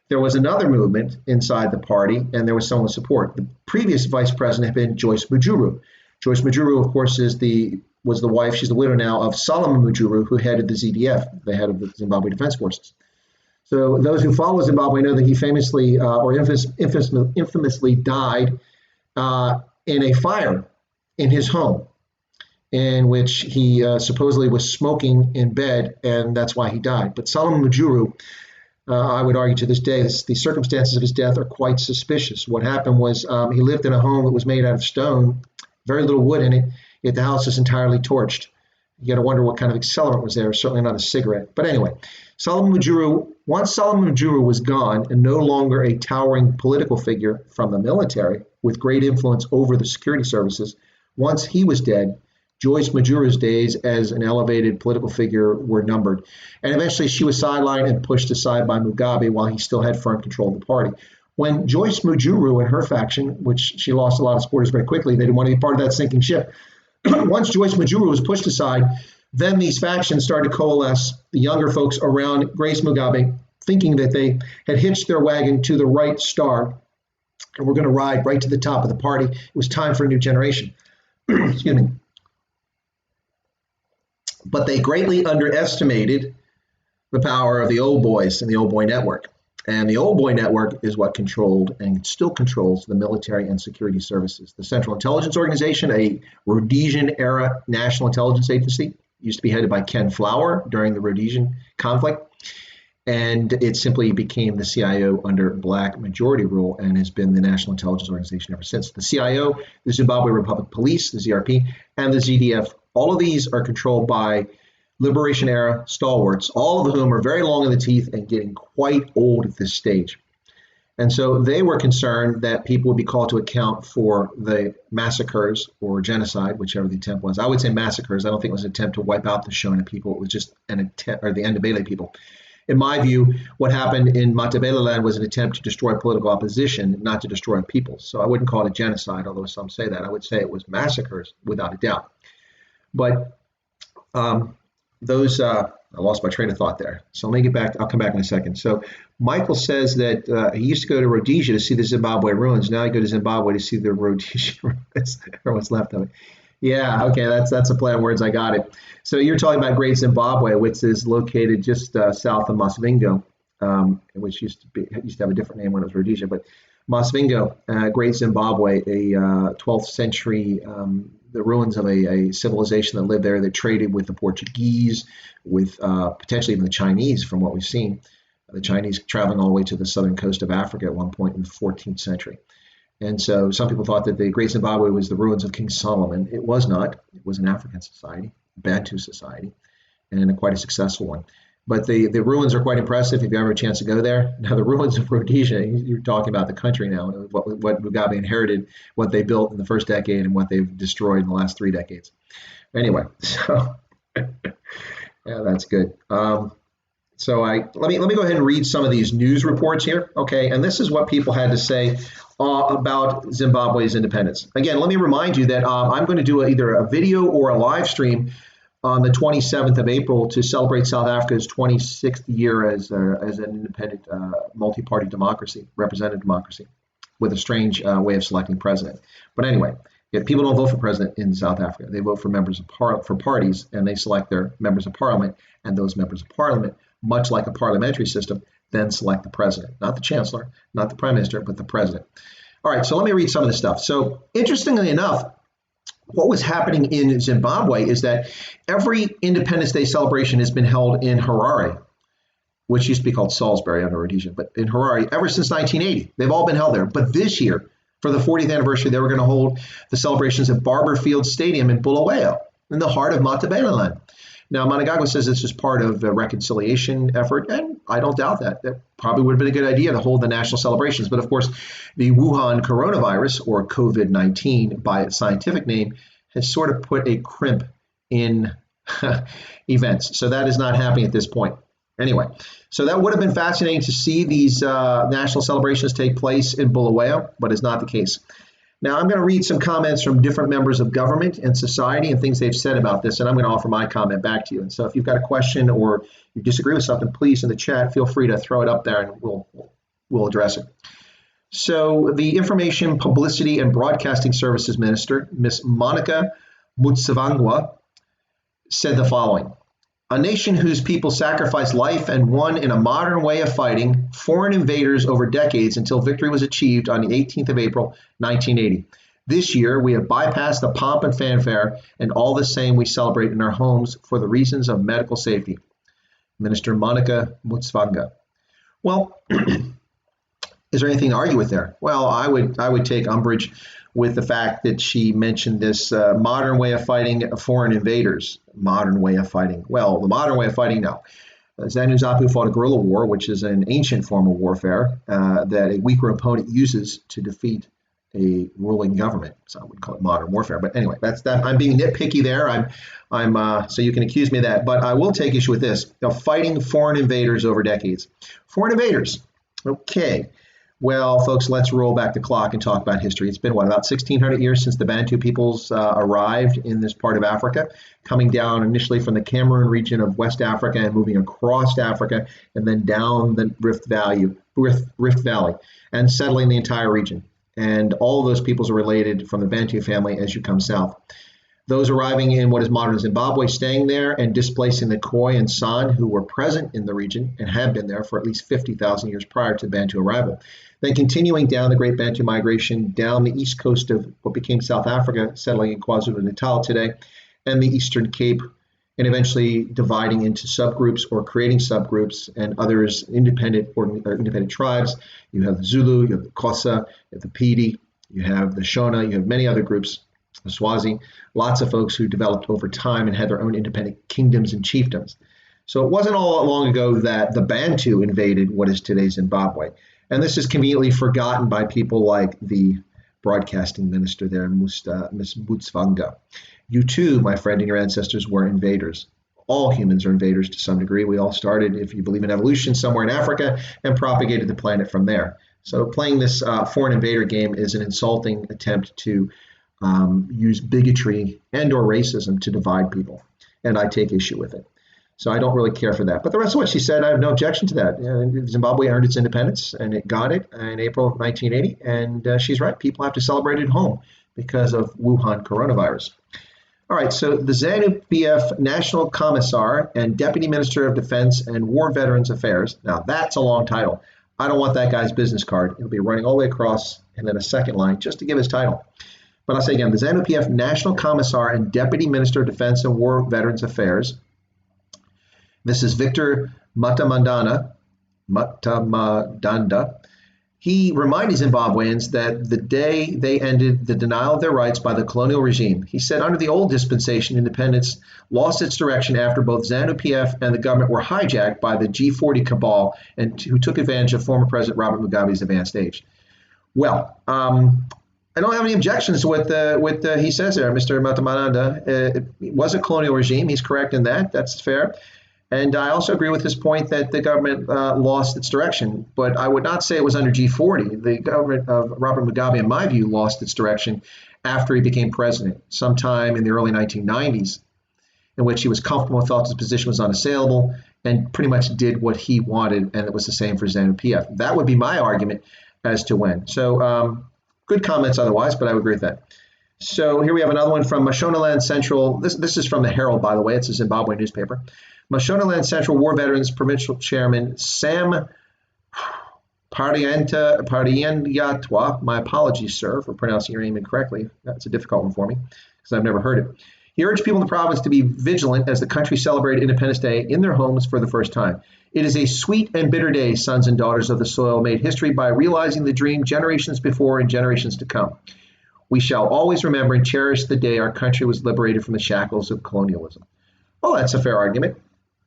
There was another movement inside the party, and there was someone with support. The previous vice president had been Joyce Mujuru. Joyce Mujuru, of course, was the wife, she's the widow now, of Solomon Mujuru, who headed the ZDF, the head of the Zimbabwe Defense Forces. So those who follow Zimbabwe know that he famously or infamously died in a fire in his home, in which he supposedly was smoking in bed, and that's why he died. But Solomon Mujuru, I would argue to this day, the circumstances of his death are quite suspicious. What happened was he lived in a home that was made out of stone, very little wood in it, yet the house is entirely torched. You got to wonder what kind of accelerant was there, certainly not a cigarette. But anyway, once Solomon Mujuru was gone and no longer a towering political figure from the military with great influence over the security services, once he was dead, Joyce Mujuru's days as an elevated political figure were numbered. And eventually she was sidelined and pushed aside by Mugabe while he still had firm control of the party. When Joyce Mujuru and her faction, which she lost a lot of supporters very quickly, they didn't want to be part of that sinking ship. Once Joyce Mujuru was pushed aside, then these factions started to coalesce, the younger folks around Grace Mugabe, thinking that they had hitched their wagon to the right star and were going to ride right to the top of the party. It was time for a new generation. Excuse me. But they greatly underestimated the power of the old boys and the old boy network. And the old boy network is what controlled and still controls the military and security services. The Central Intelligence Organization, a Rhodesian-era national intelligence agency, used to be headed by Ken Flower during the Rhodesian conflict. And it simply became the CIO under black majority rule and has been the National Intelligence Organization ever since. The CIO, the Zimbabwe Republic Police, the ZRP, and the ZDF, all of these are controlled by Liberation era stalwarts, all of whom are very long in the teeth and getting quite old at this stage. And so they were concerned that people would be called to account for the massacres or genocide, whichever the attempt was. I would say massacres. I don't think it was an attempt to wipe out the Shona people. It was just an attempt, or the Ndebele people. In my view, what happened in Matabeleland was an attempt to destroy political opposition, not to destroy people. So I wouldn't call it a genocide, although some say that. I would say it was massacres without a doubt. But I lost my train of thought there. So let me get back. I'll come back in a second. So Michael says that he used to go to Rhodesia to see the Zimbabwe ruins. Now I go to Zimbabwe to see the Rhodesian ruins, or what's left of it. Yeah, okay, that's a play on words. I got it. So you're talking about Great Zimbabwe, which is located just south of Masvingo, which used to have a different name when it was Rhodesia. But Masvingo, Great Zimbabwe, a 12th century, the ruins of a civilization that lived there that traded with the Portuguese, with potentially even the Chinese, from what we've seen. The Chinese traveling all the way to the southern coast of Africa at one point in the 14th century. And so some people thought that the Great Zimbabwe was the ruins of King Solomon. It was not. It was an African society, Bantu society, and quite a successful one. But the ruins are quite impressive if you ever have a chance to go there. Now, the ruins of Rhodesia, you're talking about the country now, what Mugabe inherited, what they built in the first decade, and what they've destroyed in the last 3 decades. Anyway, so yeah, that's good. So let me go ahead and read some of these news reports here, okay? And this is what people had to say about Zimbabwe's independence. Again, let me remind you that I'm going to do either a video or a live stream on the 27th of April to celebrate South Africa's 26th year as an independent multi-party democracy, representative democracy, with a strange way of selecting president. But anyway, people don't vote for president in South Africa. They vote for members of for parties, and they select their members of parliament, and those members of parliament, much like a parliamentary system, then select the president, not the chancellor, not the prime minister, but the president. All right, so let me read some of this stuff. So interestingly enough, what was happening in Zimbabwe is that every Independence Day celebration has been held in Harare, which used to be called Salisbury under Rhodesia, but in Harare ever since 1980. They've all been held there. But this year, for the 40th anniversary, they were going to hold the celebrations at Barberfield Stadium in Bulawayo, in the heart of Matabeleland. Now, Mnangagwa says this is part of a reconciliation effort, and I don't doubt that. That probably would have been a good idea to hold the national celebrations. But of course, the Wuhan coronavirus, or COVID-19 by its scientific name, has sort of put a crimp in events. So that is not happening at this point. Anyway, so that would have been fascinating to see these national celebrations take place in Bulawayo, but it's not the case. Now, I'm going to read some comments from different members of government and society and things they've said about this, and I'm going to offer my comment back to you. And so if you've got a question or you disagree with something, please in the chat, feel free to throw it up there and we'll address it. So the Information, Publicity, and Broadcasting Services Minister, Ms. Monica Mutsvangwa, said the following. A nation whose people sacrificed life and won in a modern way of fighting foreign invaders over decades until victory was achieved on the 18th of April, 1980. This year, we have bypassed the pomp and fanfare, and all the same we celebrate in our homes for the reasons of medical safety. Minister Monica Mutsvangwa. Well, is there anything to argue with there? Well, I would take umbrage with the fact that she mentioned this modern way of fighting foreign invaders. Modern way of fighting. Well, the modern way of fighting, no. ZANU-PF fought a guerrilla war, which is an ancient form of warfare that a weaker opponent uses to defeat a ruling government. So I would call it modern warfare. But anyway, that's that. I'm being nitpicky there. I'm so you can accuse me of that. But I will take issue with this: fighting foreign invaders over decades. Foreign invaders. Okay. Well, folks, let's roll back the clock and talk about history. It's been, what, about 1,600 years since the Bantu peoples arrived in this part of Africa, coming down initially from the Cameroon region of West Africa and moving across Africa and then down the Rift Valley and settling the entire region. And all of those peoples are related from the Bantu family as you come south. Those arriving in what is modern Zimbabwe, staying there and displacing the Khoi and San, who were present in the region and have been there for at least 50,000 years prior to Bantu arrival. Then continuing down the Great Bantu Migration down the east coast of what became South Africa, settling in KwaZulu-Natal today, and the Eastern Cape, and eventually dividing into subgroups or creating subgroups and others, independent tribes. You have the Zulu, you have the Xhosa, you have the Pedi, you have the Shona, you have many other groups, the Swazi, lots of folks who developed over time and had their own independent kingdoms and chiefdoms. So it wasn't all that long ago that the Bantu invaded what is today Zimbabwe. And this is conveniently forgotten by people like the broadcasting minister there, Ms. Mutsvangwa. You too, my friend, and your ancestors were invaders. All humans are invaders to some degree. We all started, if you believe in evolution, somewhere in Africa and propagated the planet from there. So playing this foreign invader game is an insulting attempt to use bigotry and or racism to divide people. And I take issue with it. So I don't really care for that. But the rest of what she said, I have no objection to that. Zimbabwe earned its independence, and it got it in April of 1980. And she's right. People have to celebrate at home because of Wuhan coronavirus. All right. So the ZANU-PF National Commissar and Deputy Minister of Defense and War Veterans Affairs. Now, that's a long title. I don't want that guy's business card. It'll be running all the way across and then a second line just to give his title. But I'll say again, the ZANU-PF National Commissar and Deputy Minister of Defense and War Veterans Affairs. This is Victor Matamandanda. He reminded Zimbabweans that the day they ended the denial of their rights by the colonial regime. He said under the old dispensation, independence lost its direction after both ZANU-PF and the government were hijacked by the G40 cabal and who took advantage of former President Robert Mugabe's advanced age. Well, I don't have any objections to what he says there, Mr. Matamandanda. It was a colonial regime. He's correct in that. That's fair. And I also agree with his point that the government lost its direction. But I would not say it was under G40. The government of Robert Mugabe, in my view, lost its direction after he became president, sometime in the early 1990s, in which he was comfortable and felt his position was unassailable and pretty much did what he wanted, and it was the same for ZANU-PF. That would be my argument as to when. So good comments otherwise, but I would agree with that. So here we have another one from Mashonaland Central. This is from the Herald, by the way. It's a Zimbabwe newspaper. Mashonaland Central War Veterans Provincial Chairman Sam Pardianyatwa. My apologies, sir, for pronouncing your name incorrectly. That's a difficult one for me because I've never heard it. He urged people in the province to be vigilant as the country celebrated Independence Day in their homes for the first time. It is a sweet and bitter day, sons and daughters of the soil made history by realizing the dream generations before and generations to come. We shall always remember and cherish the day our country was liberated from the shackles of colonialism. Well, that's a fair argument,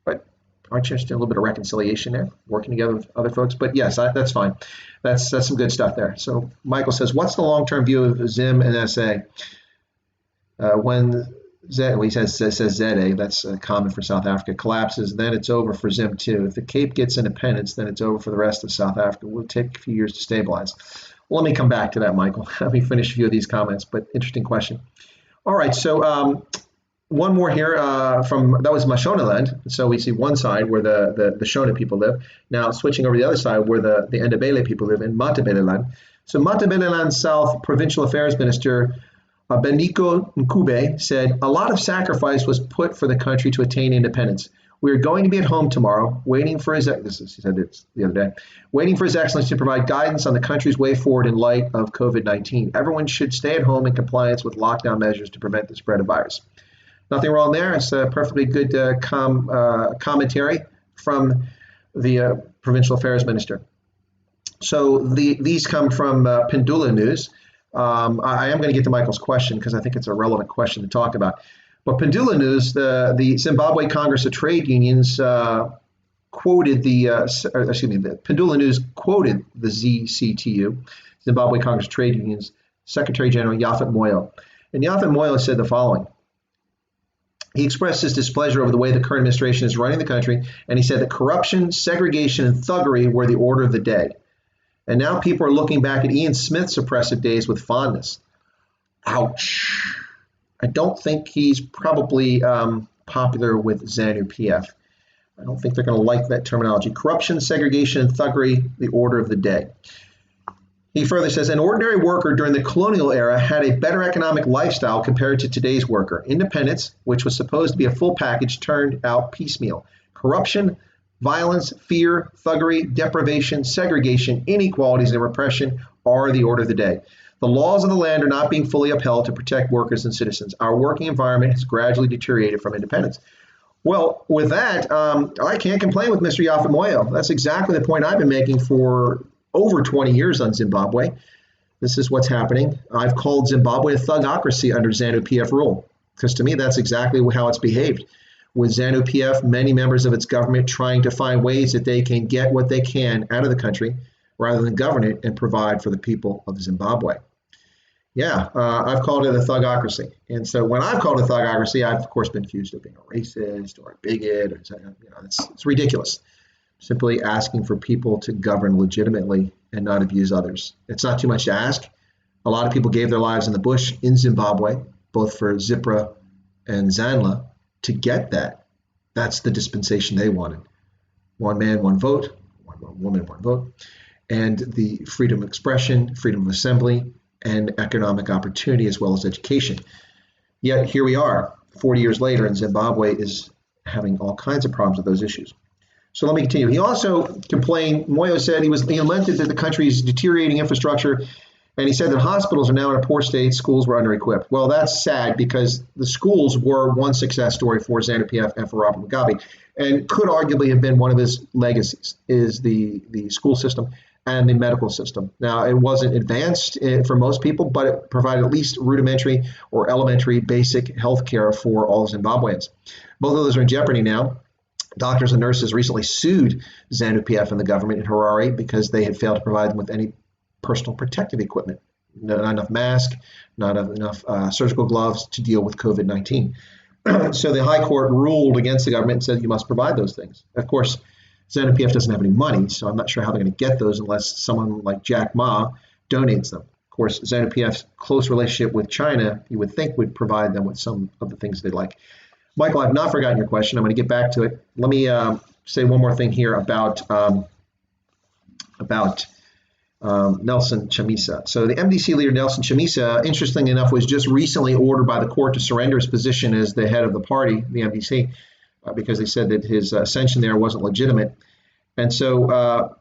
but aren't you interested in a little bit of reconciliation there, working together with other folks? But yes, that's fine. That's some good stuff there. So Michael says, what's the long-term view of Zim and SA? When he says ZA, that's common for South Africa, collapses, then it's over for Zim too. If the Cape gets independence, then it's over for the rest of South Africa. It will take a few years to stabilize. Well, let me come back to that, Michael. Let me finish a few of these comments, but interesting question. All right, so one more here from that was Mashonaland. So we see one side where the Shona people live. Now switching over to the other side where the Ndebele people live in Matabeleland. So Matabeleland South Provincial Affairs Minister Beniko Nkube said a lot of sacrifice was put for the country to attain independence. We are going to be at home tomorrow, waiting for his he said this the other day, waiting for His Excellency to provide guidance on the country's way forward in light of COVID-19. Everyone should stay at home in compliance with lockdown measures to prevent the spread of virus. Nothing wrong there. It's a perfectly good commentary from the provincial affairs minister. So these come from Pindula News. I am going to get to Michael's question because I think it's a relevant question to talk about. But Pindula News, the Zimbabwe Congress of Trade Unions quoted the Pindula News quoted the ZCTU, Zimbabwe Congress of Trade Unions Secretary General Yaphet Moyo. And Yaphet Moyo said the following. He expressed his displeasure over the way the current administration is running the country, and he said that corruption, segregation, and thuggery were the order of the day. And now people are looking back at Ian Smith's oppressive days with fondness. Ouch. I don't think he's probably popular with ZANU-PF. I don't think they're going to like that terminology. Corruption, segregation, and thuggery, the order of the day. He further says, an ordinary worker during the colonial era had a better economic lifestyle compared to today's worker. Independence, which was supposed to be a full package, turned out piecemeal. Corruption, violence, fear, thuggery, deprivation, segregation, inequalities, and repression are the order of the day. The laws of the land are not being fully upheld to protect workers and citizens. Our working environment has gradually deteriorated from independence. Well, with that, I can't complain with Mr. Yaphet Moyo. That's exactly the point I've been making for over 20 years on Zimbabwe. This is what's happening. I've called Zimbabwe a thugocracy under ZANU-PF rule, because to me, that's exactly how it's behaved. With ZANU-PF, many members of its government trying to find ways that they can get what they can out of the country rather than govern it and provide for the people of Zimbabwe. Yeah, I've called it a thugocracy. And so when I've called it a thugocracy, I've, of course, been accused of being a racist or a bigot. Or, it's ridiculous. Simply asking for people to govern legitimately and not abuse others. It's not too much to ask. A lot of people gave their lives in the bush in Zimbabwe, both for ZIPRA and ZANLA, to get that. That's the dispensation they wanted. One man, one vote. One woman, one vote. And the freedom of expression, freedom of assembly, and economic opportunity as well as education. Yet here we are, 40 years later, and Zimbabwe is having all kinds of problems with those issues. So let me continue. He also complained, Moyo said he lamented that the country's deteriorating infrastructure, and he said that hospitals are now in a poor state, schools were under-equipped. Well, that's sad because the schools were one success story for ZANU-PF and for Robert Mugabe, and could arguably have been one of his legacies, is the school system and the medical system. Now, it wasn't advanced for most people, but it provided at least rudimentary or elementary basic health care for all Zimbabweans. Both of those are in jeopardy now. Doctors and nurses recently sued ZANU-PF and the government in Harare because they had failed to provide them with any personal protective equipment. Not enough masks, not enough surgical gloves to deal with COVID-19. So the High Court ruled against the government and said you must provide those things. Of course, ZANU-PF doesn't have any money, so I'm not sure how they're going to get those unless someone like Jack Ma donates them. Of course, ZANU-PF's close relationship with China, you would think, would provide them with some of the things they'd like. Michael, I've not forgotten your question. I'm going to get back to it. Let me say one more thing here about Nelson Chamisa. So the MDC leader, Nelson Chamisa, interestingly enough, was just recently ordered by the court to surrender his position as the head of the party, the MDC, because they said that his ascension there wasn't legitimate. And so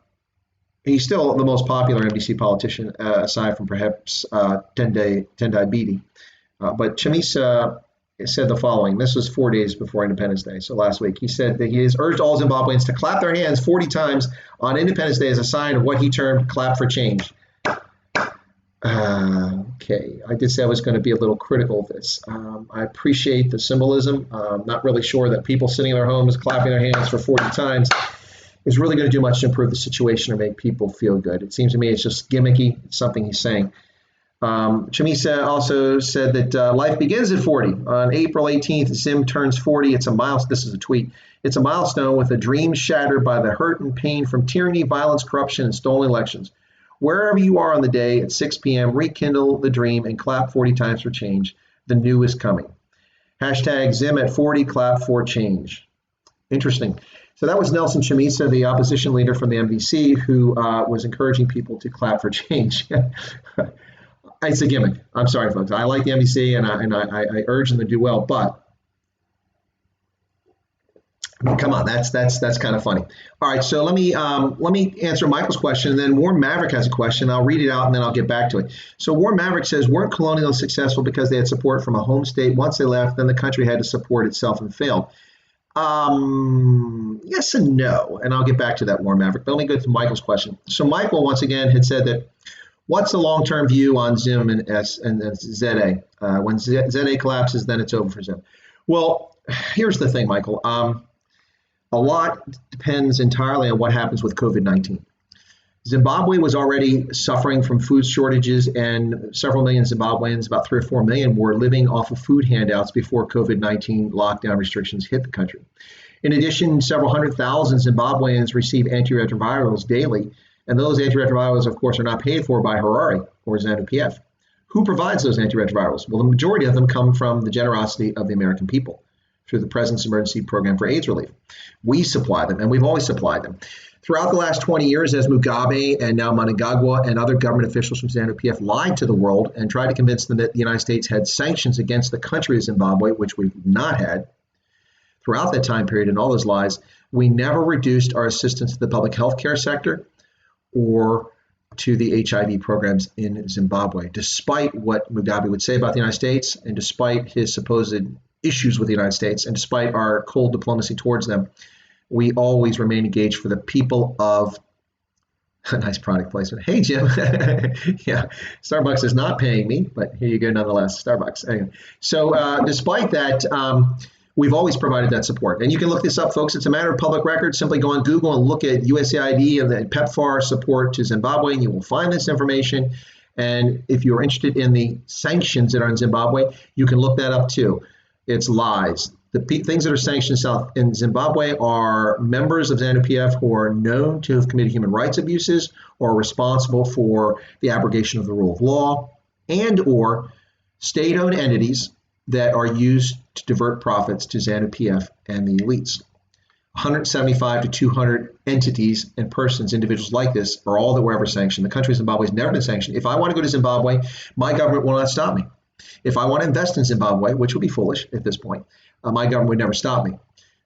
he's still the most popular MDC politician, aside from perhaps Tendai Biti. But Chamisa said the following. This was 4 days before Independence Day, so last week. He said that he has urged all Zimbabweans to clap their hands 40 times on Independence Day as a sign of what he termed clap for change. Okay, I did say I was going to be a little critical of this. I appreciate the symbolism. I'm not really sure that people sitting in their homes clapping their hands for 40 times is really going to do much to improve the situation or make people feel good. It seems to me it's just gimmicky. It's something he's saying. Chamisa also said that life begins at 40. On April 18th, Zim turns 40. It's a milestone. This is a tweet. It's a milestone with a dream shattered by the hurt and pain from tyranny, violence, corruption, and stolen elections. Wherever you are on the day at 6 p.m., rekindle the dream and clap 40 times for change. The new is coming. Hashtag Zim at 40, clap for change. Interesting. So that was Nelson Chamisa, the opposition leader from the MDC, who was encouraging people to clap for change. It's a gimmick. I'm sorry, folks. I like the MDC, and I urge them to do well, but come on, that's kind of funny. All right, so let me answer Michael's question, and then Warren Maverick has a question. I'll read it out, and then I'll get back to it. So Warren Maverick says, weren't colonialists successful because they had support from a home state? Once they left, then the country had to support itself and failed. Yes and no, and I'll get back to that, Warren Maverick. But let me go to Michael's question. So Michael, once again, had said that, what's the long-term view on Zim and ZA? When ZA collapses, then it's over for Zim. Well, here's the thing, Michael. A lot depends entirely on what happens with COVID-19. Zimbabwe was already suffering from food shortages, and several million Zimbabweans, about 3 or 4 million, were living off of food handouts before COVID-19 lockdown restrictions hit the country. In addition, several 100,000 Zimbabweans receive antiretrovirals daily, and those antiretrovirals, of course, are not paid for by Harare or ZANU-PF. Who provides those antiretrovirals? Well, the majority of them come from the generosity of the American people through the President's Emergency Program for AIDS Relief. We supply them, and we've always supplied them. Throughout the last 20 years, as Mugabe and now Mnangagwa and other government officials from ZANU-PF lied to the world and tried to convince them that the United States had sanctions against the country of Zimbabwe, which we've not had. Throughout that time period and all those lies, we never reduced our assistance to the public health care sector or to the HIV programs in Zimbabwe, despite what Mugabe would say about the United States and despite his supposed issues with the United States and despite our cold diplomacy towards them. We always remain engaged for the people of a nice product placement. Hey, Jim. Yeah, Starbucks is not paying me, but here you go nonetheless, Starbucks. Anyway, so despite that, we've always provided that support. And you can look this up, folks. It's a matter of public record. Simply go on Google and look at USAID and the PEPFAR support to Zimbabwe, and you will find this information. And if you're interested in the sanctions that are in Zimbabwe, you can look that up too. It's lies. The things that are sanctioned in Zimbabwe are members of ZANU-PF who are known to have committed human rights abuses or are responsible for the abrogation of the rule of law, and or state-owned entities that are used to divert profits to ZANU-PF and the elites. 175 to 200 entities and persons, individuals like this, are all that were ever sanctioned. The country of Zimbabwe has never been sanctioned. If I want to go to Zimbabwe, my government will not stop me. If I want to invest in Zimbabwe, which would be foolish at this point, my government would never stop me.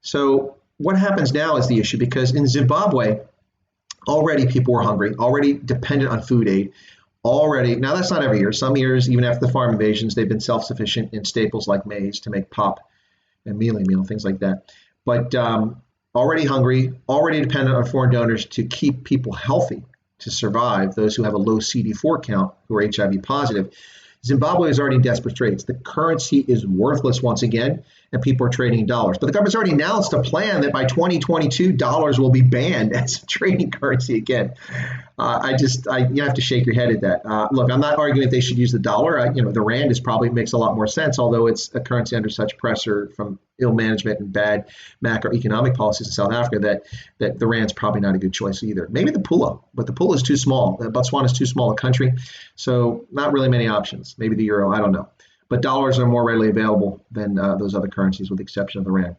So what happens now is the issue, because in Zimbabwe, already people were hungry, already dependent on food aid, already. Now, that's not every year. Some years, even after the farm invasions, they've been self-sufficient in staples like maize to make pop and meal, things like that. But already hungry, already dependent on foreign donors to keep people healthy, to survive, those who have a low CD4 count, who are HIV positive. Zimbabwe is already in desperate straits. The currency is worthless once again, and people are trading in dollars. But the government's already announced a plan that by 2022, dollars will be banned as a trading currency again. You have to shake your head at that. Look, I'm not arguing that they should use the dollar. The rand makes a lot more sense, although it's a currency under such pressure from ill management and bad macroeconomic policies in South Africa that the rand's probably not a good choice either. Maybe the pula, but the pula is too small. Botswana is too small a country, so not really many options. Maybe the euro, I don't know. But dollars are more readily available than those other currencies, with the exception of the rand.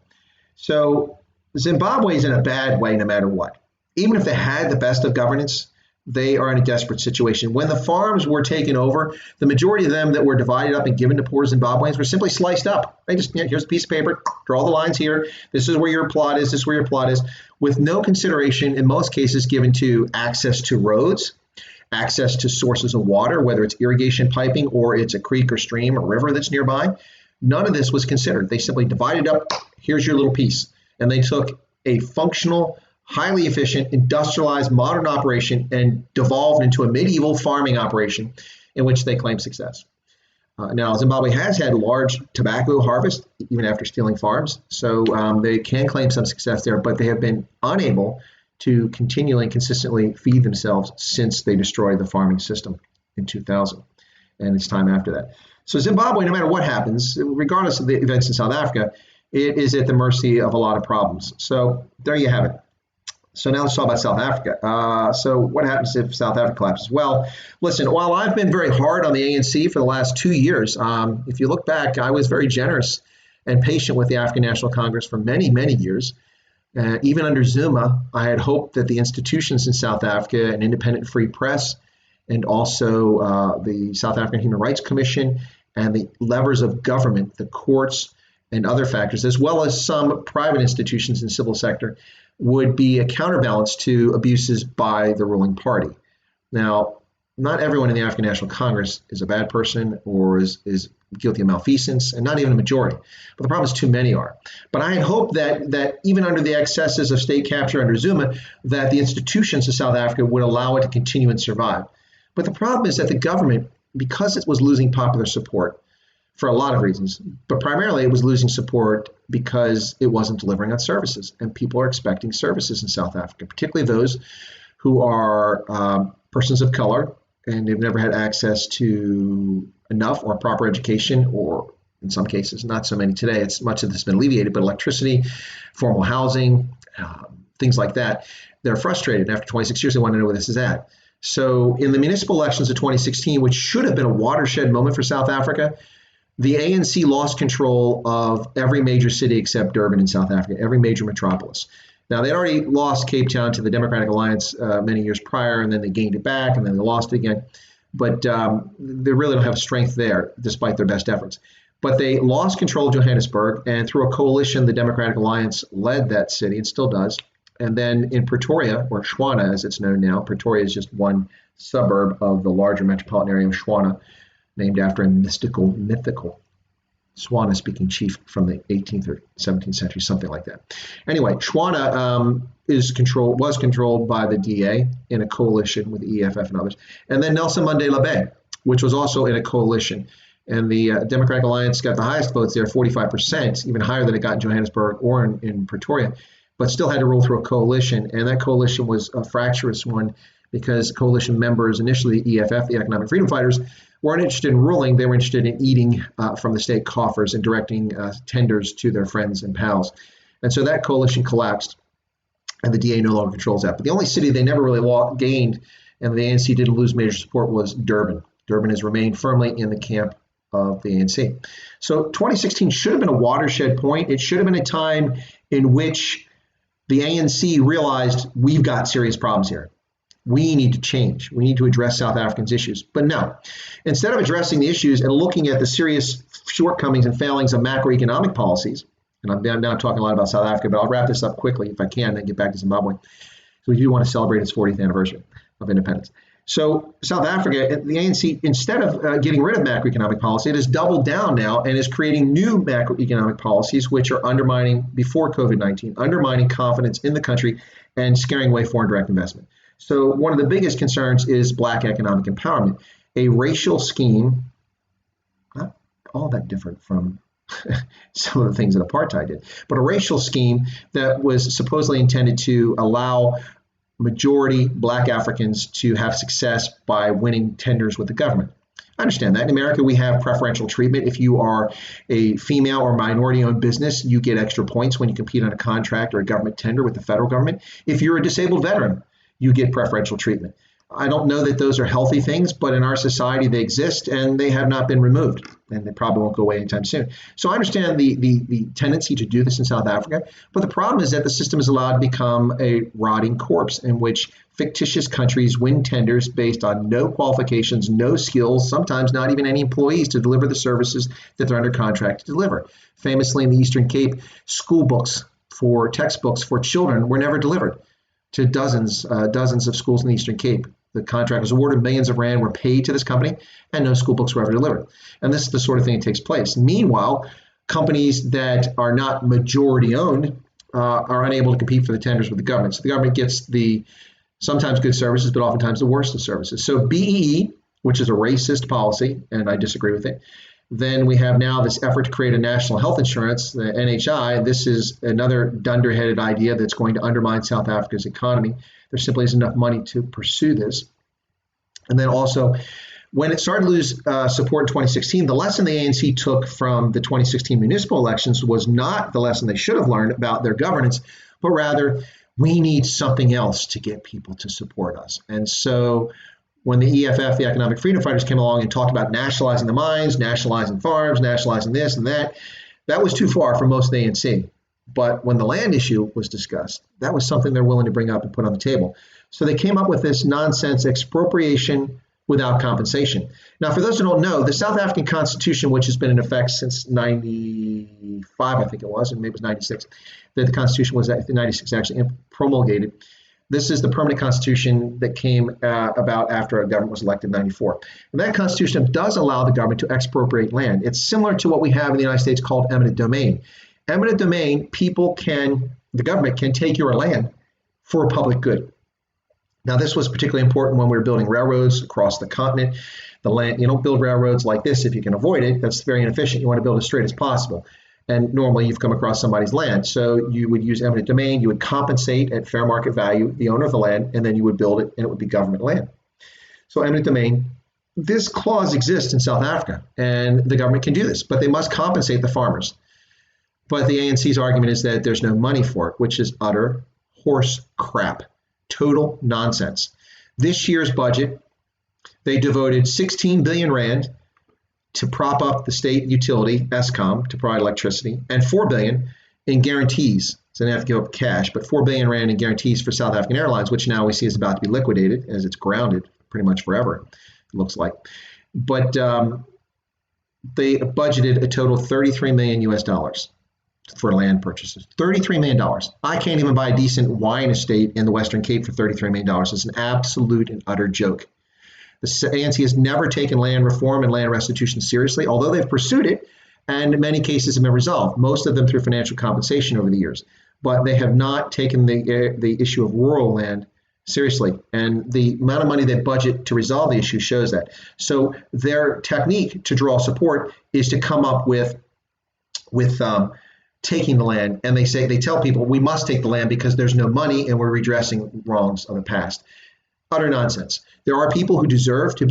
So Zimbabwe is in a bad way no matter what. Even if they had the best of governance, they are in a desperate situation. When the farms were taken over, the majority of them that were divided up and given to poor Zimbabweans were simply sliced up. They just, here's a piece of paper, draw the lines here. This is where your plot is. This is where your plot is, with no consideration in most cases given to access to roads, access to sources of water, whether it's irrigation piping or it's a creek or stream or river that's nearby. None of this was considered. They simply divided up, here's your little piece. And they took a functional, highly efficient, industrialized, modern operation and devolved into a medieval farming operation in which they claim success. Now, Zimbabwe has had large tobacco harvest, even after stealing farms, so they can claim some success there, but they have been unable to continually and consistently feed themselves since they destroyed the farming system in 2000, and it's time after that. So Zimbabwe, no matter what happens, regardless of the events in South Africa, it is at the mercy of a lot of problems. So there you have it. So now let's talk about South Africa. So what happens if South Africa collapses? Well, listen, while I've been very hard on the ANC for the last 2 years, if you look back, I was very generous and patient with the African National Congress for many, many years. Even under Zuma, I had hoped that the institutions in South Africa, an independent free press, and also the South African Human Rights Commission, and the levers of government, the courts, and other factors, as well as some private institutions in the civil sector, would be a counterbalance to abuses by the ruling party. Now, not everyone in the African National Congress is a bad person or is guilty of malfeasance, and not even a majority. But the problem is too many are. But I had hoped that even under the excesses of state capture under Zuma, that the institutions of South Africa would allow it to continue and survive. But the problem is that the government, because it was losing popular support for a lot of reasons, but primarily it was losing support because it wasn't delivering on services. And people are expecting services in South Africa, particularly those who are persons of color and they've never had access to enough or proper education, or in some cases, not so many today. It's much of this has been alleviated, but electricity, formal housing, things like that. They're frustrated. After 26 years, they want to know where this is at. So in the municipal elections of 2016, which should have been a watershed moment for South Africa, the ANC lost control of every major city except Durban in South Africa, every major metropolis. Now, they'd already lost Cape Town to the Democratic Alliance many years prior, and then they gained it back, and then they lost it again. But they really don't have strength there, despite their best efforts. But they lost control of Johannesburg, and through a coalition, the Democratic Alliance led that city, and still does. And then in Pretoria, or Shwana as it's known now, Pretoria is just one suburb of the larger metropolitan area of Shwana, named after a mythical Swana-speaking chief from the 18th or 17th century, something like that. Anyway, Shwana was controlled by the DA in a coalition with the EFF and others. And then Nelson Mandela Bay, which was also in a coalition. And the Democratic Alliance got the highest votes there, 45%, even higher than it got in Johannesburg or in Pretoria, but still had to rule through a coalition. And that coalition was a fractious one because coalition members, initially the EFF, the Economic Freedom Fighters, weren't interested in ruling. They were interested in eating from the state coffers and directing tenders to their friends and pals. And so that coalition collapsed, and the DA no longer controls that. But the only city they never really gained, and the ANC didn't lose major support, was Durban. Durban has remained firmly in the camp of the ANC. So 2016 should have been a watershed point. It should have been a time in which the ANC realized we've got serious problems here. We need to change. We need to address South Africans' issues. But no, instead of addressing the issues and looking at the serious shortcomings and failings of macroeconomic policies, and I'm now talking a lot about South Africa, but I'll wrap this up quickly if I can, then get back to Zimbabwe. So we do want to celebrate its 40th anniversary of independence. So South Africa, the ANC, instead of getting rid of macroeconomic policy, it has doubled down now and is creating new macroeconomic policies, which are undermining, before COVID-19, undermining confidence in the country and scaring away foreign direct investment. So one of the biggest concerns is Black economic empowerment, a racial scheme, not all that different from some of the things that apartheid did, but a racial scheme that was supposedly intended to allow majority Black Africans to have success by winning tenders with the government. I understand that. In America, we have preferential treatment. If you are a female or minority-owned business, you get extra points when you compete on a contract or a government tender with the federal government. If you're a disabled veteran, you get preferential treatment. I don't know that those are healthy things, but in our society they exist and they have not been removed, and they probably won't go away anytime soon. So I understand the tendency to do this in South Africa, but the problem is that the system is allowed to become a rotting corpse in which fictitious countries win tenders based on no qualifications, no skills, sometimes not even any employees to deliver the services that they're under contract to deliver. Famously in the Eastern Cape, school books for textbooks for children were never delivered to dozens of schools in the Eastern Cape. The contract was awarded, millions of rand were paid to this company, and no school books were ever delivered. And this is the sort of thing that takes place. Meanwhile, companies that are not majority owned are unable to compete for the tenders with the government. So the government gets the sometimes good services, but oftentimes the worst of services. So BEE, which is a racist policy, and I disagree with it. Then we have now this effort to create a national health insurance, the NHI. This is another dunderheaded idea that's going to undermine South Africa's economy. There simply isn't enough money to pursue this. And then also, when it started to lose support in 2016, the lesson the ANC took from the 2016 municipal elections was not the lesson they should have learned about their governance, but rather, we need something else to get people to support us. And so when the EFF, the Economic Freedom Fighters, came along and talked about nationalizing the mines, nationalizing farms, nationalizing this and that, That was too far for most of the ANC. But when the land issue was discussed, that was something they're willing to bring up and put on the table. So they came up with this nonsense expropriation without compensation. Now, for those who don't know, the South African Constitution, which has been in effect since 95, I think it was, and maybe it was 96, that the Constitution was in 96 actually promulgated. This is the permanent constitution that came about after a government was elected in 94. And that constitution does allow the government to expropriate land. It's similar to what we have in the United States called eminent domain. Eminent domain, the government can take your land for a public good. Now, this was particularly important when we were building railroads across the continent. The land, you don't build railroads like this if you can avoid it. That's very inefficient. You want to build as straight as possible. And normally you've come across somebody's land. So you would use eminent domain. You would compensate at fair market value the owner of the land, and then you would build it, and it would be government land. So eminent domain, this clause exists in South Africa, and the government can do this, but they must compensate the farmers. But the ANC's argument is that there's no money for it, which is utter horse crap, total nonsense. This year's budget, they devoted 16 billion rand to prop up the state utility, Eskom, to provide electricity, and 4 billion in guarantees. So they have to give up cash, but 4 billion rand in guarantees for South African Airlines, which now we see is about to be liquidated as it's grounded pretty much forever, it looks like. But they budgeted a total of 33 million US dollars for land purchases. $33 million. I can't even buy a decent wine estate in the Western Cape for $33 million. It's an absolute and utter joke. The ANC has never taken land reform and land restitution seriously, although they've pursued it, and in many cases have been resolved, most of them through financial compensation over the years. But they have not taken the issue of rural land seriously, and the amount of money they budget to resolve the issue shows that. So their technique to draw support is to come up with taking the land, and they tell people we must take the land because there's no money and we're redressing wrongs of the past. Utter nonsense. There are people who deserve to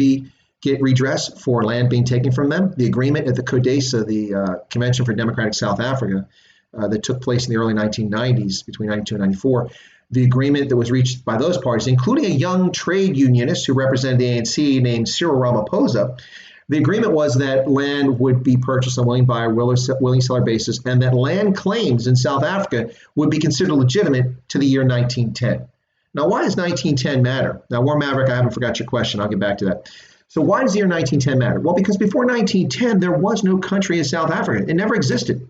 get redress for land being taken from them. The agreement at the CODESA, the Convention for Democratic South Africa, that took place in the early 1990s, between 92 and 94, the agreement that was reached by those parties, including a young trade unionist who represented the ANC named Cyril Ramaphosa, the agreement was that land would be purchased on willing buyer, willing seller basis, and that land claims in South Africa would be considered legitimate to the year 1910. Now, why does 1910 matter? Now, War Maverick, I haven't forgot your question. I'll get back to that. So why does the year 1910 matter? Well, because before 1910, there was no country in South Africa. It never existed.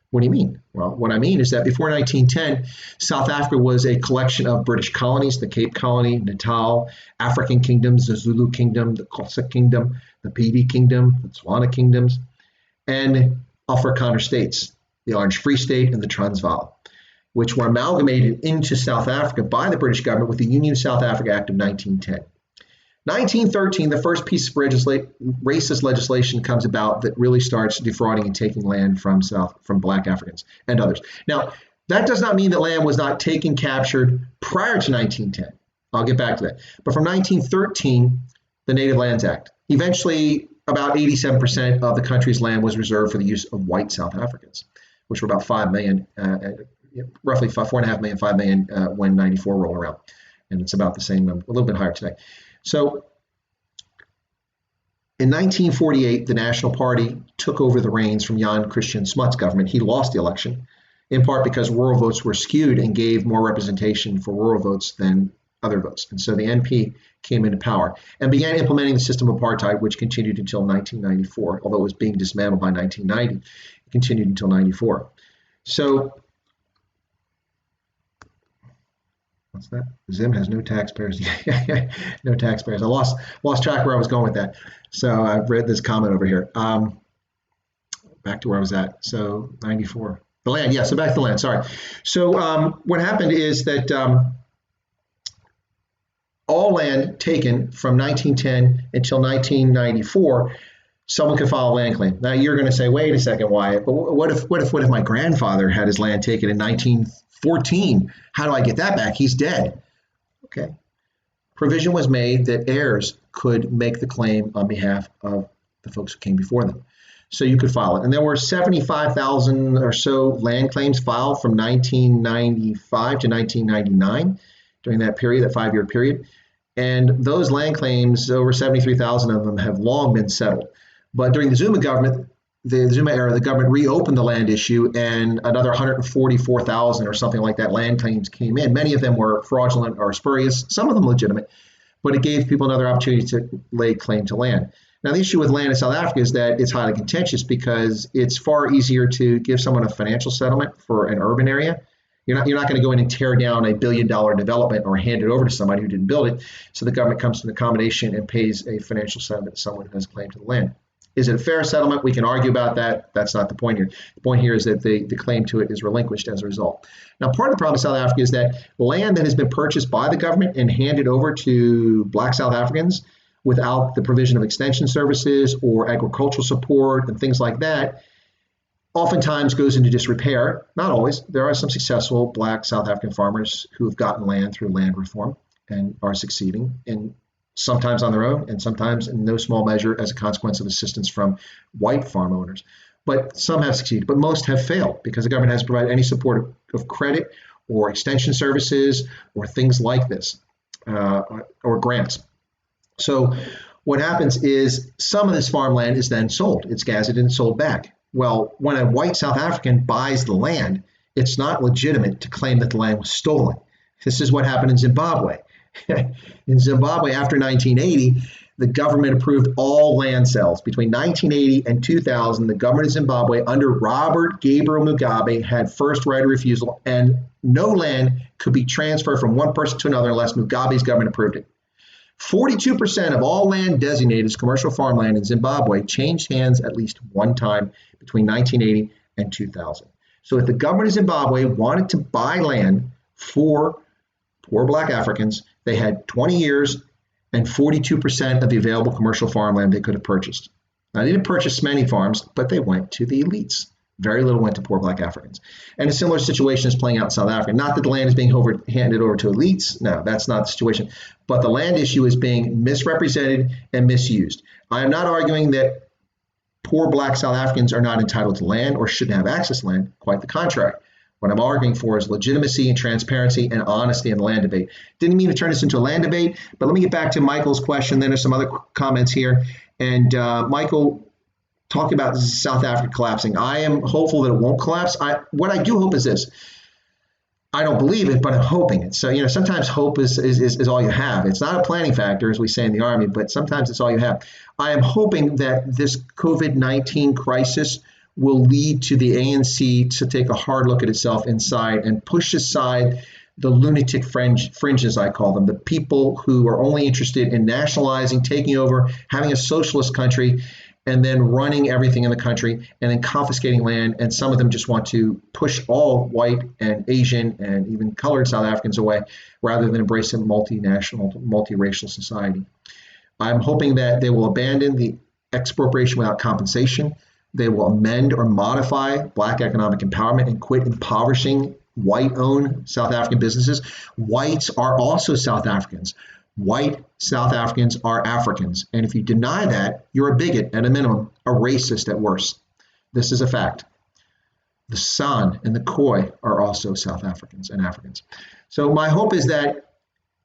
What do you mean? Well, what I mean is that before 1910, South Africa was a collection of British colonies, the Cape Colony, Natal, African kingdoms, the Zulu Kingdom, the Xhosa Kingdom, the Pedi Kingdom, the Tswana Kingdoms, and Afrikaner states, the Orange Free State and the Transvaal, which were amalgamated into South Africa by the British government with the Union of South Africa Act of 1910. 1913, the first piece of racist legislation comes about that really starts defrauding and taking land from Black Africans and others. Now, that does not mean that land was not taken, captured prior to 1910. I'll get back to that. But from 1913, the Native Lands Act. Eventually, about 87% of the country's land was reserved for the use of white South Africans, which were about 5 million, roughly 4.5 million, 5 million when 94 rolled around. And it's about the same number, a little bit higher today. So in 1948, the National Party took over the reins from Jan Christian Smut's government. He lost the election, in part because rural votes were skewed and gave more representation for rural votes than other votes. And so the NP came into power and began implementing the system of apartheid, which continued until 1994. Although it was being dismantled by 1990, it continued until 94. So what's that? Zim has no taxpayers. No taxpayers. I lost track where I was going with that. So I've read this comment over here. Back to where I was at. So 94. The land. Yeah, so back to the land. Sorry. So what happened is that all land taken from 1910 until 1994, someone could file a land claim. Now you're going to say, wait a second, Wyatt, but what if my grandfather had his land taken in 1914? How do I get that back? He's dead. Okay. Provision was made that heirs could make the claim on behalf of the folks who came before them. So you could file it. And there were 75,000 or so land claims filed from 1995 to 1999 during that period, that 5-year period. And those land claims, over 73,000 of them have long been settled. But during the Zuma government, the Zuma era, the government reopened the land issue, and another 144,000 or something like that land claims came in. Many of them were fraudulent or spurious, some of them legitimate, but it gave people another opportunity to lay claim to land. Now, the issue with land in South Africa is that it's highly contentious because it's far easier to give someone a financial settlement for an urban area. You're not going to go in and tear down a $1 billion development or hand it over to somebody who didn't build it. So the government comes to an accommodation and pays a financial settlement to someone who has a claim to the land. Is it a fair settlement? We can argue about that. That's not the point here. The point here is that the claim to it is relinquished as a result. Now, part of the problem in South Africa is that land that has been purchased by the government and handed over to Black South Africans without the provision of extension services or agricultural support and things like that, oftentimes goes into disrepair. Not always. There are some successful Black South African farmers who have gotten land through land reform and are succeeding, and sometimes on their own and sometimes in no small measure as a consequence of assistance from white farm owners. But some have succeeded, but most have failed because the government hasn't provided any support of credit or extension services or things like this, or grants. So what happens is some of this farmland is then sold. It's gazetted and sold back. Well, when a white South African buys the land, it's not legitimate to claim that the land was stolen. This is what happened in Zimbabwe. In Zimbabwe, after 1980, the government approved all land sales. Between 1980 and 2000, the government of Zimbabwe under Robert Gabriel Mugabe had first right of refusal, and no land could be transferred from one person to another unless Mugabe's government approved it. 42% of all land designated as commercial farmland in Zimbabwe changed hands at least one time between 1980 and 2000. So if the government of Zimbabwe wanted to buy land for poor Black Africans, they had 20 years and 42% of the available commercial farmland they could have purchased. Now, they didn't purchase many farms, but they went to the elites. Very little went to poor Black Africans. And a similar situation is playing out in South Africa. Not that the land is being handed over to elites. No, that's not the situation. But the land issue is being misrepresented and misused. I am not arguing that poor Black South Africans are not entitled to land or shouldn't have access to land. Quite the contrary. What I'm arguing for is legitimacy and transparency and honesty in the land debate. Didn't mean to turn this into a land debate, but let me get back to Michael's question. Then there's some other comments here. And Michael, talking about South Africa collapsing. I am hopeful that it won't collapse. What I do hope is this. I don't believe it, but I'm hoping it. So, sometimes hope is all you have. It's not a planning factor, as we say in the Army, but sometimes it's all you have. I am hoping that this COVID-19 crisis will lead to the ANC to take a hard look at itself inside and push aside the lunatic fringes, I call them, the people who are only interested in nationalizing, taking over, having a socialist country, and then running everything in the country and then confiscating land. And some of them just want to push all white and Asian and even colored South Africans away rather than embrace a multinational, multiracial society. I'm hoping that they will abandon the expropriation without compensation. They will amend or modify Black economic empowerment and quit impoverishing white-owned South African businesses. Whites are also South Africans. White South Africans are Africans. And if you deny that, you're a bigot at a minimum, a racist at worst. This is a fact. The San and the Khoi are also South Africans and Africans. So my hope is that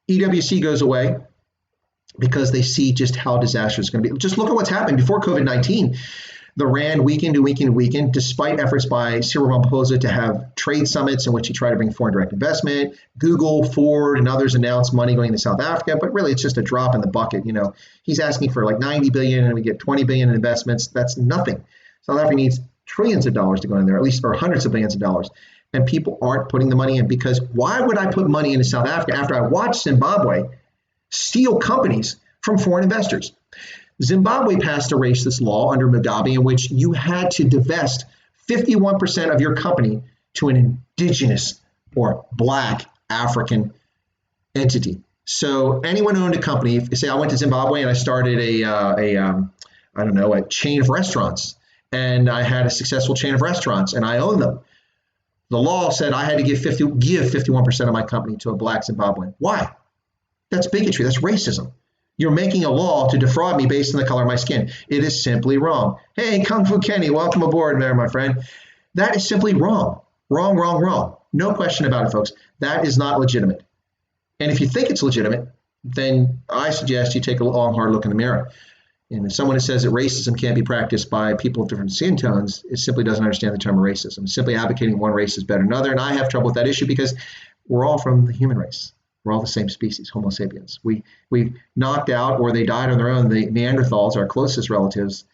EWC goes away because they see just how disastrous it's going to be. Just look at what's happened before COVID-19. The RAND weakened, despite efforts by Cyril Ramaphosa to have trade summits in which he tried to bring foreign direct investment. Google, Ford, and others announced money going to South Africa, but really it's just a drop in the bucket. He's asking for like 90 billion and we get 20 billion in investments. That's nothing. South Africa needs trillions of dollars to go in there, or hundreds of billions of dollars. And people aren't putting the money in because why would I put money into South Africa after I watched Zimbabwe steal companies from foreign investors? Zimbabwe passed a racist law under Mugabe in which you had to divest 51% of your company to an indigenous or Black African entity. So anyone who owned a company, if say I went to Zimbabwe and I started a chain of restaurants, and I had a successful chain of restaurants and I owned them. The law said I had to give 51% of my company to a Black Zimbabwean. Why? That's bigotry. That's racism. You're making a law to defraud me based on the color of my skin. It is simply wrong. Hey, Kung Fu Kenny, welcome aboard there, my friend. That is simply wrong. Wrong. No question about it, folks. That is not legitimate. And if you think it's legitimate, then I suggest you take a long, hard look in the mirror. And if someone says that racism can't be practiced by people of different skin tones, it simply doesn't understand the term of racism. It's simply advocating one race is better than another. And I have trouble with that issue because we're all from the human race. We're all the same species, Homo sapiens. We knocked out, or they died on their own, the Neanderthals, our closest relatives,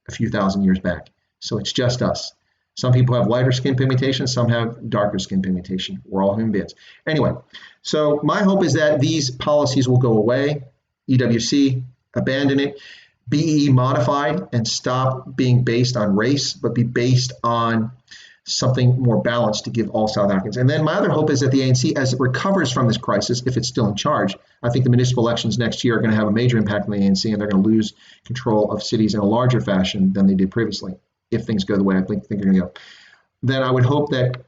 a few thousand years back. So it's just us. Some people have lighter skin pigmentation, some have darker skin pigmentation. We're all human beings. Anyway, so my hope is that these policies will go away. EWC, abandon it. BEE modified and stop being based on race, but be based on something more balanced to give all South Africans. And then my other hope is that the ANC, as it recovers from this crisis, if it's still in charge, I think the municipal elections next year are going to have a major impact on the ANC, and they're going to lose control of cities in a larger fashion than they did previously. If things go the way I think they're going to go, then I would hope that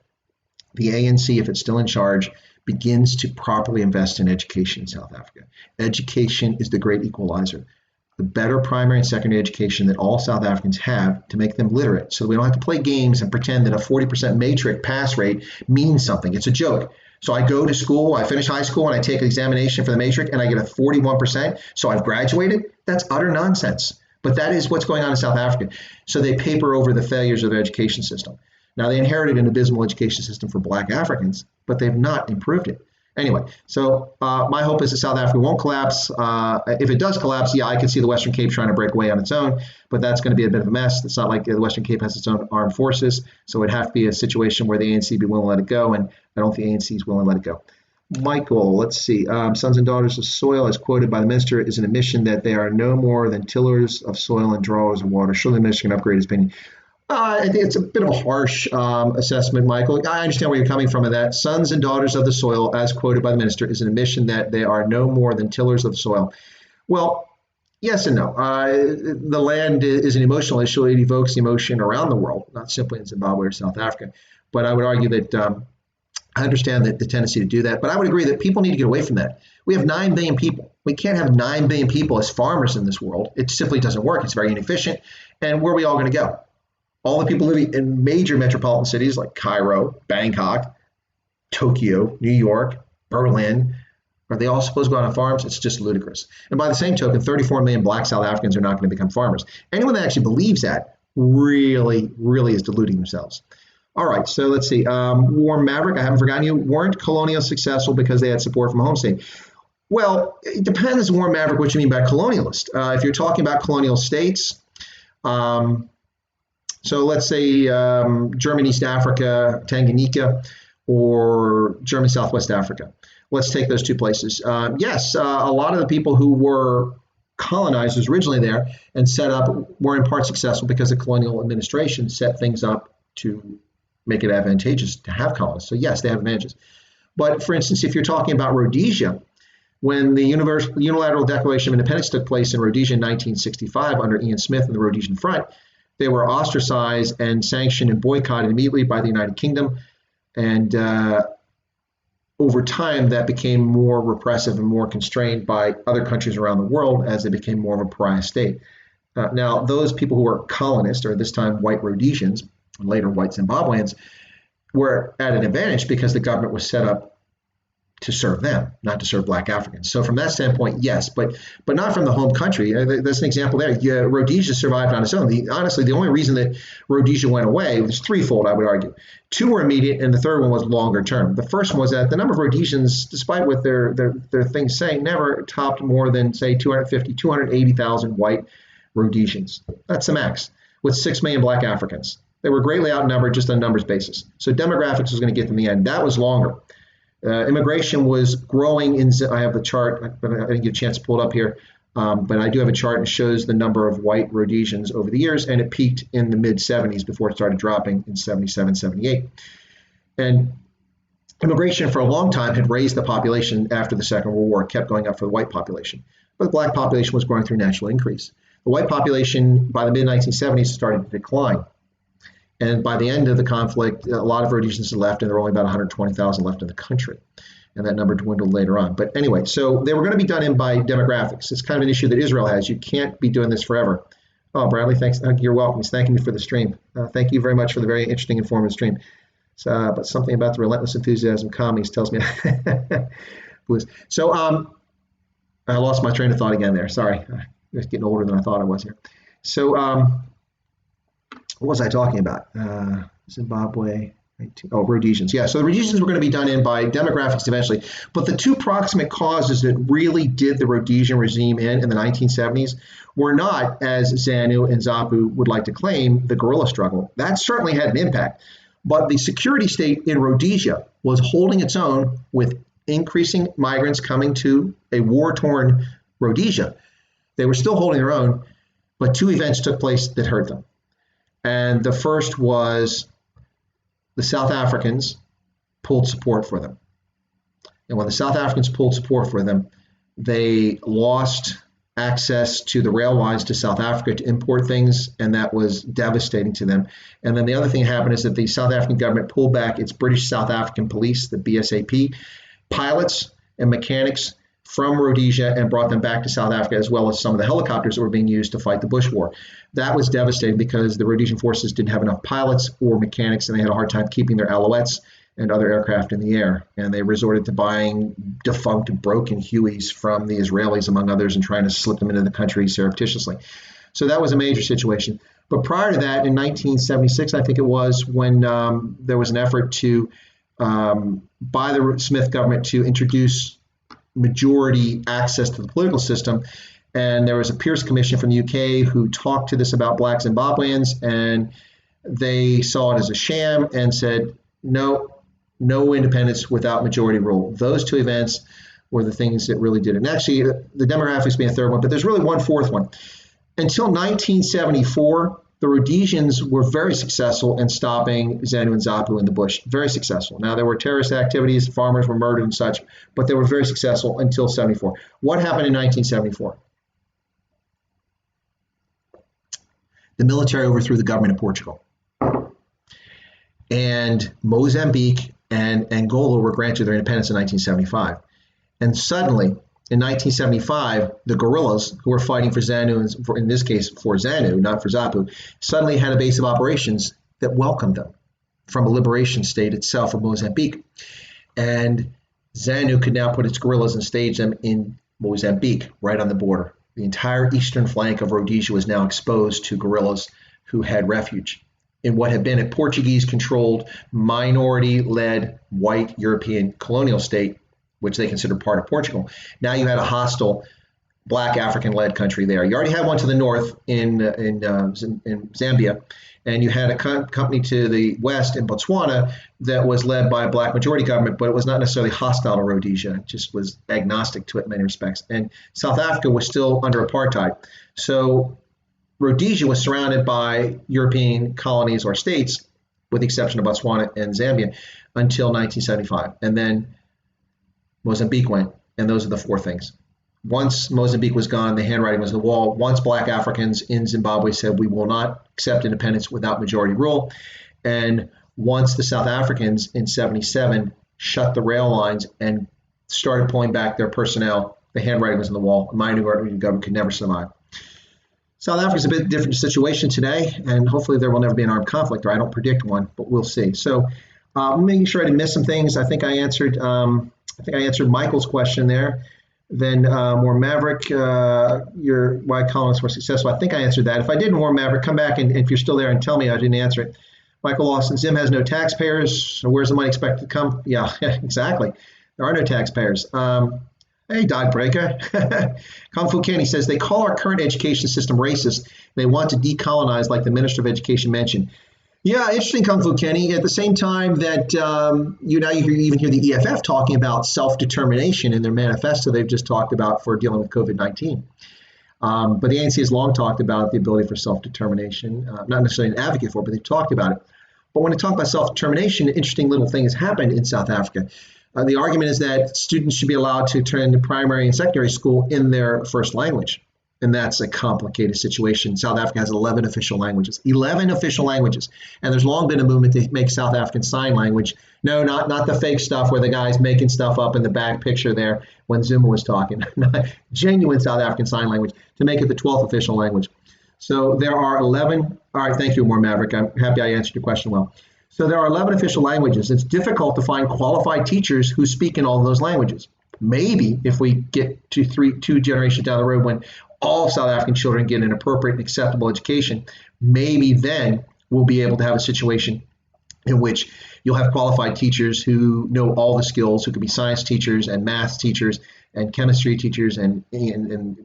the ANC, if it's still in charge, begins to properly invest in education in South Africa. Education is the great equalizer. The better primary and secondary education that all South Africans have to make them literate, so we don't have to play games and pretend that a 40% matric pass rate means something. It's a joke. So I go to school, I finish high school, and I take an examination for the matric, and I get a 41%, so I've graduated. That's utter nonsense. But that is what's going on in South Africa. So they paper over the failures of their education system. Now, they inherited an abysmal education system for Black Africans, but they've not improved it. Anyway, so my hope is that South Africa won't collapse. If it does collapse, yeah, I can see the Western Cape trying to break away on its own, but that's going to be a bit of a mess. It's not like the Western Cape has its own armed forces, so it'd have to be a situation where the ANC be willing to let it go, and I don't think the ANC is willing to let it go. Michael, let's see. Sons and daughters of soil, as quoted by the minister, is an admission that they are no more than tillers of soil and drawers of water. Surely the minister can upgrade his opinion. I think it's a bit of a harsh assessment, Michael. I understand where you're coming from in that. Sons and daughters of the soil, as quoted by the minister, is an admission that they are no more than tillers of the soil. Well, yes and no. The land is an emotional issue. It evokes emotion around the world, not simply in Zimbabwe or South Africa. But I would argue that I understand the tendency to do that. But I would agree that people need to get away from that. We have 9 billion people. We can't have 9 billion people as farmers in this world. It simply doesn't work. It's very inefficient. And where are we all going to go? All the people living in major metropolitan cities like Cairo, Bangkok, Tokyo, New York, Berlin, are they all supposed to go out on farms? It's just ludicrous. And by the same token, 34 million Black South Africans are not going to become farmers. Anyone that actually believes that really, really is deluding themselves. All right, so let's see. Warm Maverick, I haven't forgotten you. Weren't colonials successful because they had support from home state? Well, it depends, Warm Maverick, what you mean by colonialist. If you're talking about colonial states, so let's say German East Africa, Tanganyika, or German Southwest Africa. Let's take those two places. Yes, a lot of the people who were colonizers originally there and set up were in part successful because the colonial administration set things up to make it advantageous to have colonists. So yes, they have advantages. But for instance, if you're talking about Rhodesia, when the Unilateral Declaration of Independence took place in Rhodesia in 1965 under Ian Smith and the Rhodesian Front, they were ostracized and sanctioned and boycotted immediately by the United Kingdom. And over time, that became more repressive and more constrained by other countries around the world as they became more of a pariah state. Now, those people who were colonists, or this time white Rhodesians, and later white Zimbabweans, were at an advantage because the government was set up to serve them, not to serve Black Africans. So from that standpoint, yes, but not from the home country. That's an example there. Yeah, Rhodesia survived on its own. Honestly, the only reason that Rhodesia went away was threefold, I would argue. 2 were immediate, and the third one was longer term. The first one was that the number of Rhodesians, despite what their things saying, never topped more than, say, 250, 280,000 white Rhodesians. That's the max, with 6 million Black Africans. They were greatly outnumbered just on numbers basis. So demographics was going to get them in the end. That was longer. Immigration was growing I have the chart, but I didn't get a chance to pull it up here. But I do have a chart that shows the number of white Rhodesians over the years, and it peaked in the mid-70s before it started dropping in 77, 78. And immigration for a long time had raised the population after the Second World War, kept going up for the white population. But the Black population was growing through natural increase. The white population by the mid-1970s started to decline. And by the end of the conflict, a lot of Rhodesians had left, and there were only about 120,000 left in the country. And that number dwindled later on. But anyway, so they were going to be done in by demographics. It's kind of an issue that Israel has. You can't be doing this forever. Oh, Bradley, thanks. You're welcome. He's thanking me for the stream. Thank you very much for the very interesting, informative stream. But something about the relentless enthusiasm commies tells me. So I lost my train of thought again there. Sorry. It's getting older than I thought I was here. So what was I talking about? Zimbabwe. Oh, Rhodesians. Yeah, so the Rhodesians were going to be done in by demographics eventually. But the two proximate causes that really did the Rhodesian regime in the 1970s were not, as ZANU and ZAPU would like to claim, the guerrilla struggle. That certainly had an impact. But the security state in Rhodesia was holding its own with increasing migrants coming to a war-torn Rhodesia. They were still holding their own, but two events took place that hurt them. And the first was the South Africans pulled support for them. And when the South Africans pulled support for them, they lost access to the rail lines to South Africa to import things, and that was devastating to them. And then the other thing that happened is that the South African government pulled back its British South African police, the BSAP, pilots and mechanics from Rhodesia and brought them back to South Africa, as well as some of the helicopters that were being used to fight the Bush War. That was devastating because the Rhodesian forces didn't have enough pilots or mechanics, and they had a hard time keeping their Alouettes and other aircraft in the air. And they resorted to buying defunct, broken Hueys from the Israelis, among others, and trying to slip them into the country surreptitiously. So that was a major situation. But prior to that, in 1976, I think it was, when there was an effort to, by the Smith government, to introduce majority access to the political system. And there was a Pierce Commission from the UK who talked to this about black Zimbabweans, and they saw it as a sham and said, no independence without majority rule. Those two events were the things that really did it. And actually, the demographics being a third one, but there's really one fourth one. Until 1974, the Rhodesians were very successful in stopping ZANU and ZAPU in the bush, very successful. Now, there were terrorist activities, farmers were murdered and such, but they were very successful until 74. What happened in 1974? The military overthrew the government of Portugal. And Mozambique and Angola were granted their independence in 1975. And suddenly, in 1975, the guerrillas who were fighting for ZANU, in this case for ZANU, not for ZAPU, suddenly had a base of operations that welcomed them from a liberation state itself of Mozambique. And ZANU could now put its guerrillas and stage them in Mozambique, right on the border. The entire eastern flank of Rhodesia was now exposed to guerrillas who had refuge in what had been a Portuguese-controlled, minority-led, white European colonial state, which they considered part of Portugal. Now you had a hostile black African-led country there. You already had one to the north in Zambia, and you had a company to the west in Botswana that was led by a black majority government, but it was not necessarily hostile to Rhodesia. It just was agnostic to it in many respects. And South Africa was still under apartheid. So Rhodesia was surrounded by European colonies or states, with the exception of Botswana and Zambia, until 1975. And then Mozambique went, and those are the four things. Once Mozambique was gone, the handwriting was on the wall. Once black Africans in Zimbabwe said, we will not accept independence without majority rule. And once the South Africans in 77 shut the rail lines and started pulling back their personnel, the handwriting was on the wall. A minority government could never survive. South Africa is a bit different situation today, and hopefully there will never be an armed conflict, or I don't predict one, but we'll see. So making sure I didn't miss some things. I think I answered Michael's question there. Then Warren Maverick, why colonists were successful. I think I answered that. If I didn't, Warren Maverick, come back and if you're still there and tell me I didn't answer it. Michael Lawson, Zim has no taxpayers. So where's the money expected to come? Yeah, exactly. There are no taxpayers. Hey, Dog Breaker. Kung Fu Kenny says, they call our current education system racist. They want to decolonize like the Minister of Education mentioned. Yeah, interesting, Kung Fu Kenny. At the same time that you even hear the EFF talking about self-determination in their manifesto they've just talked about for dealing with COVID-19. But the ANC has long talked about the ability for self-determination, not necessarily an advocate for it, but they've talked about it. But when they talk about self-determination, an interesting little thing has happened in South Africa. The argument is that students should be allowed to turn to primary and secondary school in their first language. And that's a complicated situation. South Africa has 11 official languages. 11 official languages. And there's long been a movement to make South African Sign Language. No, not the fake stuff where the guy's making stuff up in the back picture there when Zuma was talking. Genuine South African Sign Language to make it the 12th official language. So there are 11. All right, thank you, More Maverick. I'm happy I answered your question well. So there are 11 official languages. It's difficult to find qualified teachers who speak in all of those languages. Maybe if we get to two generations down the road when all South African children get an appropriate and acceptable education, maybe then we'll be able to have a situation in which you'll have qualified teachers who know all the skills, who could be science teachers and math teachers and chemistry teachers and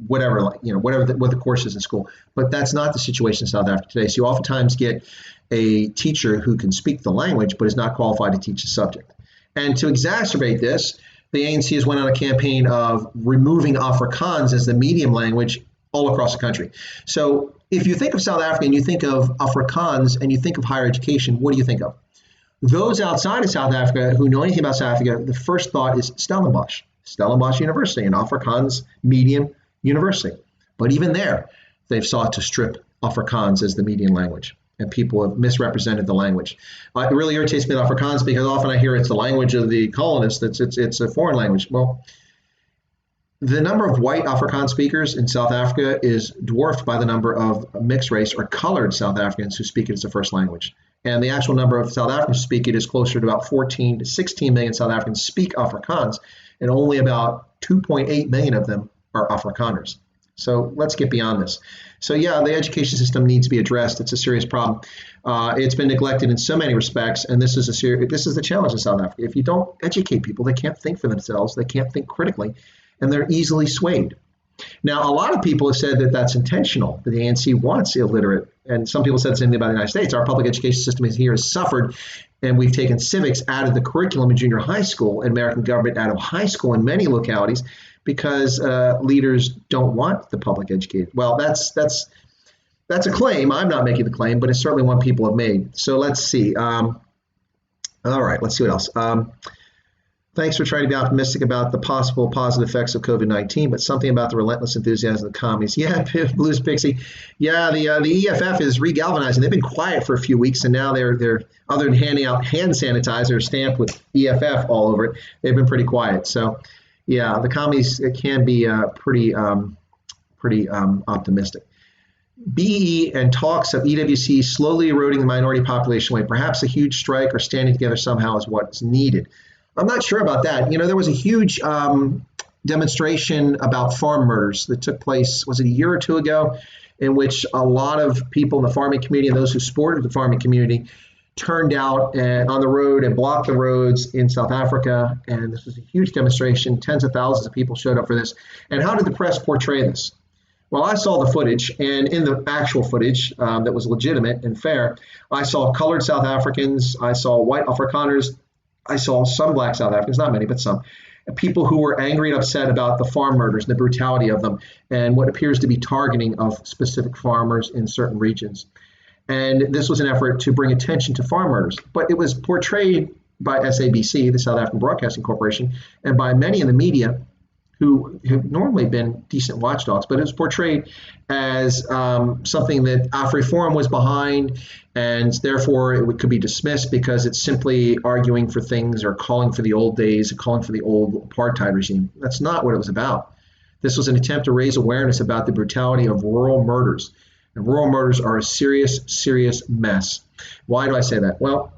whatever, what the course is in school. But that's not the situation in South Africa today. So you oftentimes get a teacher who can speak the language but is not qualified to teach the subject. And to exacerbate this, the ANC has went on a campaign of removing Afrikaans as the medium language all across the country. So if you think of South Africa and you think of Afrikaans and you think of higher education, what do you think of? Those outside of South Africa who know anything about South Africa, the first thought is Stellenbosch University, an Afrikaans medium university. But even there, they've sought to strip Afrikaans as the median language, and people have misrepresented the language. It really irritates me with Afrikaans because often I hear it's the language of the colonists, it's a foreign language. Well, the number of white Afrikaans speakers in South Africa is dwarfed by the number of mixed race or colored South Africans who speak it as a first language. And the actual number of South Africans who speak it is closer to about 14 to 16 million South Africans speak Afrikaans, and only about 2.8 million of them are Afrikaners. So let's get beyond this. So yeah, the education system needs to be addressed. It's a serious problem. It's been neglected in so many respects, and this is the challenge in South Africa. If you don't educate people, they can't think for themselves, they can't think critically, and they're easily swayed. Now, a lot of people have said that that's intentional, that the ANC wants illiterate, and some people said the same thing about the United States. Our public education system here has suffered, and we've taken civics out of the curriculum in junior high school and American government out of high school in many localities because leaders don't want the public educated. Well, that's a claim. I'm not making the claim, but it's certainly one people have made. So let's see. All right, let's see what else. Thanks for trying to be optimistic about the possible positive effects of COVID-19, but something about the relentless enthusiasm of the commies. Yeah, Blues Pixie. Yeah, the EFF is regalvanizing. They've been quiet for a few weeks, and now they're other than handing out hand sanitizer stamped with EFF all over it, they've been pretty quiet. So, yeah, the commies can be pretty optimistic. BE and talks of EWC slowly eroding the minority population away. Perhaps a huge strike or standing together somehow is what's needed. I'm not sure about that. There was a huge demonstration about farm murders that took place, was it a year or two ago, in which a lot of people in the farming community and those who supported the farming community turned out on the road and blocked the roads in South Africa. And this was a huge demonstration. Tens of thousands of people showed up for this. And how did the press portray this? Well, I saw the footage, and in the actual footage that was legitimate and fair, I saw colored South Africans, I saw white Afrikaners, I saw some black South Africans, not many, but some, people who were angry and upset about the farm murders and the brutality of them and what appears to be targeting of specific farmers in certain regions. And this was an effort to bring attention to farm murders. But it was portrayed by SABC, the South African Broadcasting Corporation, and by many in the media who have normally been decent watchdogs, but it was portrayed as something that AfriForum was behind, and therefore it could be dismissed because it's simply arguing for things or calling for the old days, calling for the old apartheid regime. That's not what it was about. This was an attempt to raise awareness about the brutality of rural murders. And rural murders are a serious, serious mess. Why do I say that? Well,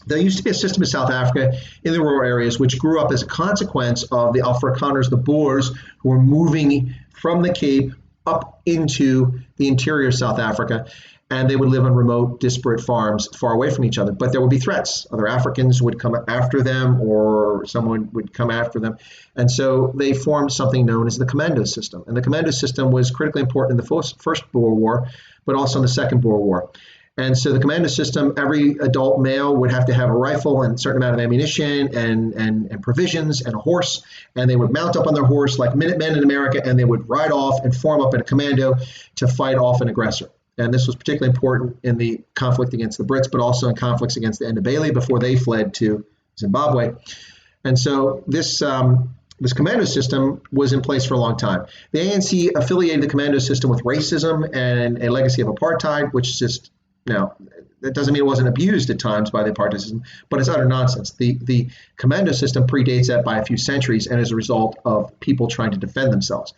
there used to be a system in South Africa in the rural areas which grew up as a consequence of the Afrikaners, the Boers, who were moving from the Cape up into the interior of South Africa, and they would live on remote, disparate farms far away from each other. But there would be threats. Other Africans would come after them, or someone would come after them. And so they formed something known as the commando system. And the commando system was critically important in the First Boer War, but also in the Second Boer War. And so the commando system, every adult male would have to have a rifle and a certain amount of ammunition and provisions and a horse. And they would mount up on their horse like Minutemen in America, and they would ride off and form up in a commando to fight off an aggressor. And this was particularly important in the conflict against the Brits, but also in conflicts against the Ndebele before they fled to Zimbabwe. And so this commando system was in place for a long time. The ANC affiliated the commando system with racism and a legacy of apartheid, which is just, now, that doesn't mean it wasn't abused at times by the apartheid system, but it's utter nonsense. The commando system predates that by a few centuries and is a result of people trying to defend themselves.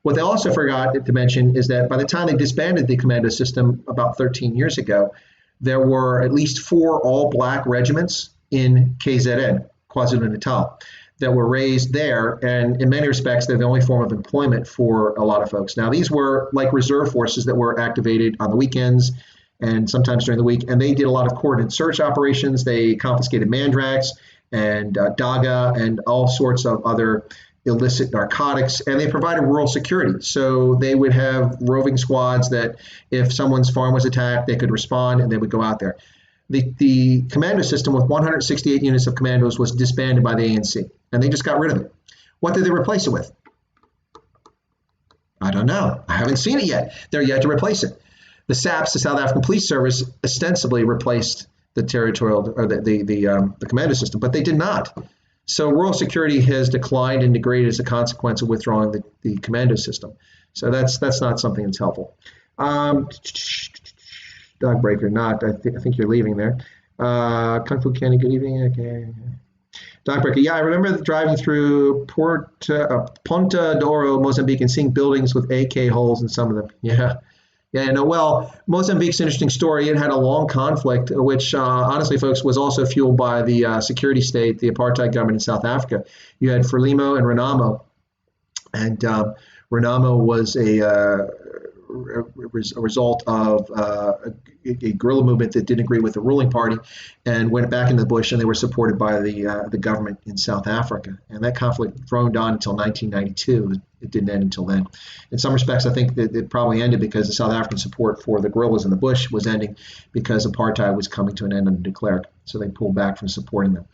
What they also forgot to mention is that by the time they disbanded the commando system about 13 years ago, there were at least 4 all-black regiments in KZN, KwaZulu-Natal. that were raised there, and in many respects, they're the only form of employment for a lot of folks. Now, these were like reserve forces that were activated on the weekends and sometimes during the week, and they did a lot of coordinated search operations. They confiscated mandrakes and daga and all sorts of other illicit narcotics, and they provided rural security. So they would have roving squads that if someone's farm was attacked, they could respond and they would go out there. The commando system with 168 units of commandos was disbanded by the ANC, and they just got rid of it. What did they replace it with? I don't know. I haven't seen it yet. They're yet to replace it. The SAPS, the South African Police Service, ostensibly replaced the territorial or the commando system, but they did not. So rural security has declined and degraded as a consequence of withdrawing the commando system. So that's not something that's helpful. Dog breaker, not. I think you're leaving there. Kung Fu Kenny, good evening. Okay. Dog breaker, yeah, I remember driving through Ponta Douro, Mozambique, and seeing buildings with AK holes in some of them. Yeah. No, well, Mozambique's an interesting story. It had a long conflict, which honestly, folks, was also fueled by the security state, the apartheid government in South Africa. You had Frelimo and Renamo, and Renamo was a result of a guerrilla movement that didn't agree with the ruling party and went back into the bush, and they were supported by the government in South Africa. And that conflict droned on until 1992. It didn't end until then. In some respects, I think that it probably ended because the South African support for the guerrillas in the bush was ending because apartheid was coming to an end and declared. So they pulled back from supporting them.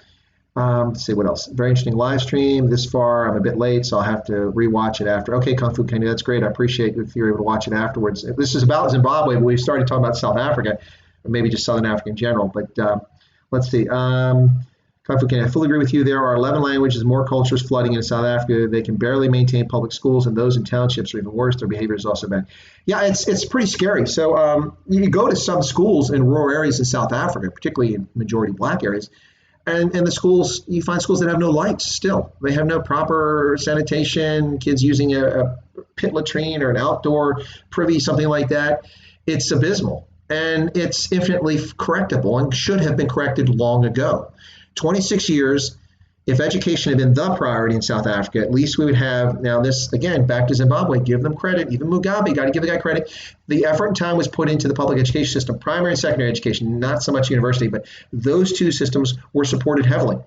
Let's see what else. Very interesting live stream this far. I'm a bit late, so I'll have to rewatch it after. Okay, Kung Fu Kenny, that's great. I appreciate if you're able to watch it afterwards. This is about Zimbabwe, but we started talking about South Africa, or maybe just Southern Africa in general. But let's see. Kung Fu Kenny, I fully agree with you. There are 11 languages, more cultures flooding in South Africa. They can barely maintain public schools, and those in townships are even worse. Their behavior is also bad. Yeah, it's pretty scary. So you go to some schools in rural areas in South Africa, particularly in majority black areas, and the schools, you find schools that have no lights still. They have no proper sanitation, kids using a pit latrine or an outdoor privy, something like that. It's abysmal, and it's infinitely correctable and should have been corrected long ago. 26 years, if education had been the priority in South Africa, at least we would have, now this, again, back to Zimbabwe, give them credit. Even Mugabe, got to give the guy credit. The effort and time was put into the public education system, primary and secondary education, not so much university, but those two systems were supported heavily.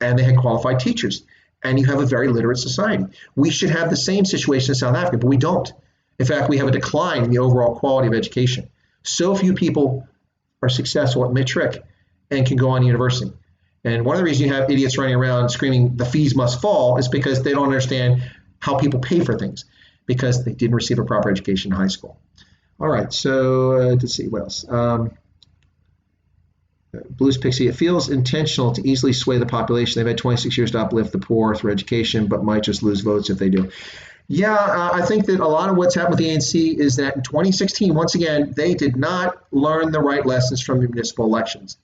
And they had qualified teachers. And you have a very literate society. We should have the same situation in South Africa, but we don't. In fact, we have a decline in the overall quality of education. So few people are successful at matric and can go on to university. And one of the reasons you have idiots running around screaming the fees must fall is because they don't understand how people pay for things because they didn't receive a proper education in high school. All right, so let's see what else. Blues Pixie, it feels intentional to easily sway the population. They've had 26 years to uplift the poor through education, but might just lose votes if they do. Yeah, I think that a lot of what's happened with the ANC is that in 2016, once again, they did not learn the right lessons from the municipal elections.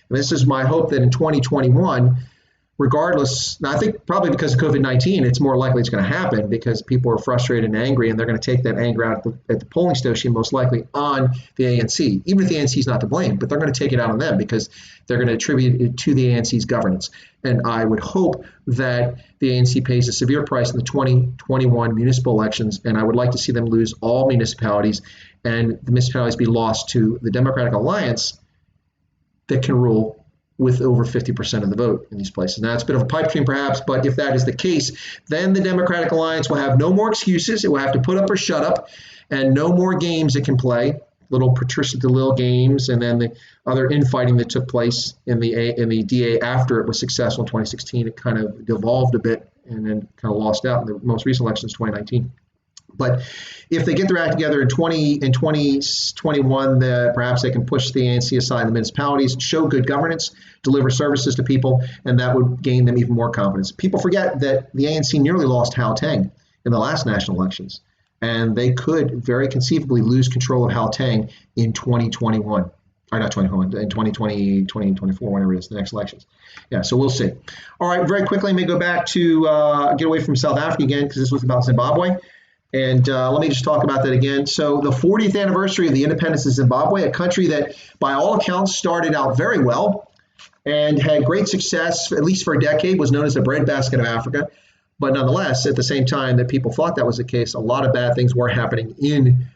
And this is my hope that in 2021, regardless, now I think probably because of COVID-19, it's more likely it's going to happen because people are frustrated and angry, and they're going to take that anger out at the polling station, most likely on the ANC, even if the ANC is not to blame, but they're going to take it out on them because they're going to attribute it to the ANC's governance. And I would hope that the ANC pays a severe price in the 2021 municipal elections, and I would like to see them lose all municipalities and the municipalities be lost to the Democratic Alliance that can rule with over 50% of the vote in these places. Now, it's a bit of a pipe dream perhaps, but if that is the case, then the Democratic Alliance will have no more excuses. It will have to put up or shut up, and no more games it can play, little Patricia DeLille games, and then the other infighting that took place in the DA after it was successful in 2016. It kind of devolved a bit and then kind of lost out in the most recent elections, 2019. But if they get their act together in 2021, perhaps they can push the ANC aside in the municipalities, show good governance, deliver services to people, and that would gain them even more confidence. People forget that the ANC nearly lost Gauteng in the last national elections, and they could very conceivably lose control of Gauteng in 2021. Or not 2021, in 2020, 2024, whenever it is, the next elections. Yeah, so we'll see. All right, very quickly, let me go back to get away from South Africa again, because this was about Zimbabwe. And let me just talk about that again. So the 40th anniversary of the independence of Zimbabwe, a country that by all accounts started out very well. and had great success, at least for a decade, was known as the breadbasket of Africa. But nonetheless, at the same time that people thought that was the case, a lot of bad things were happening in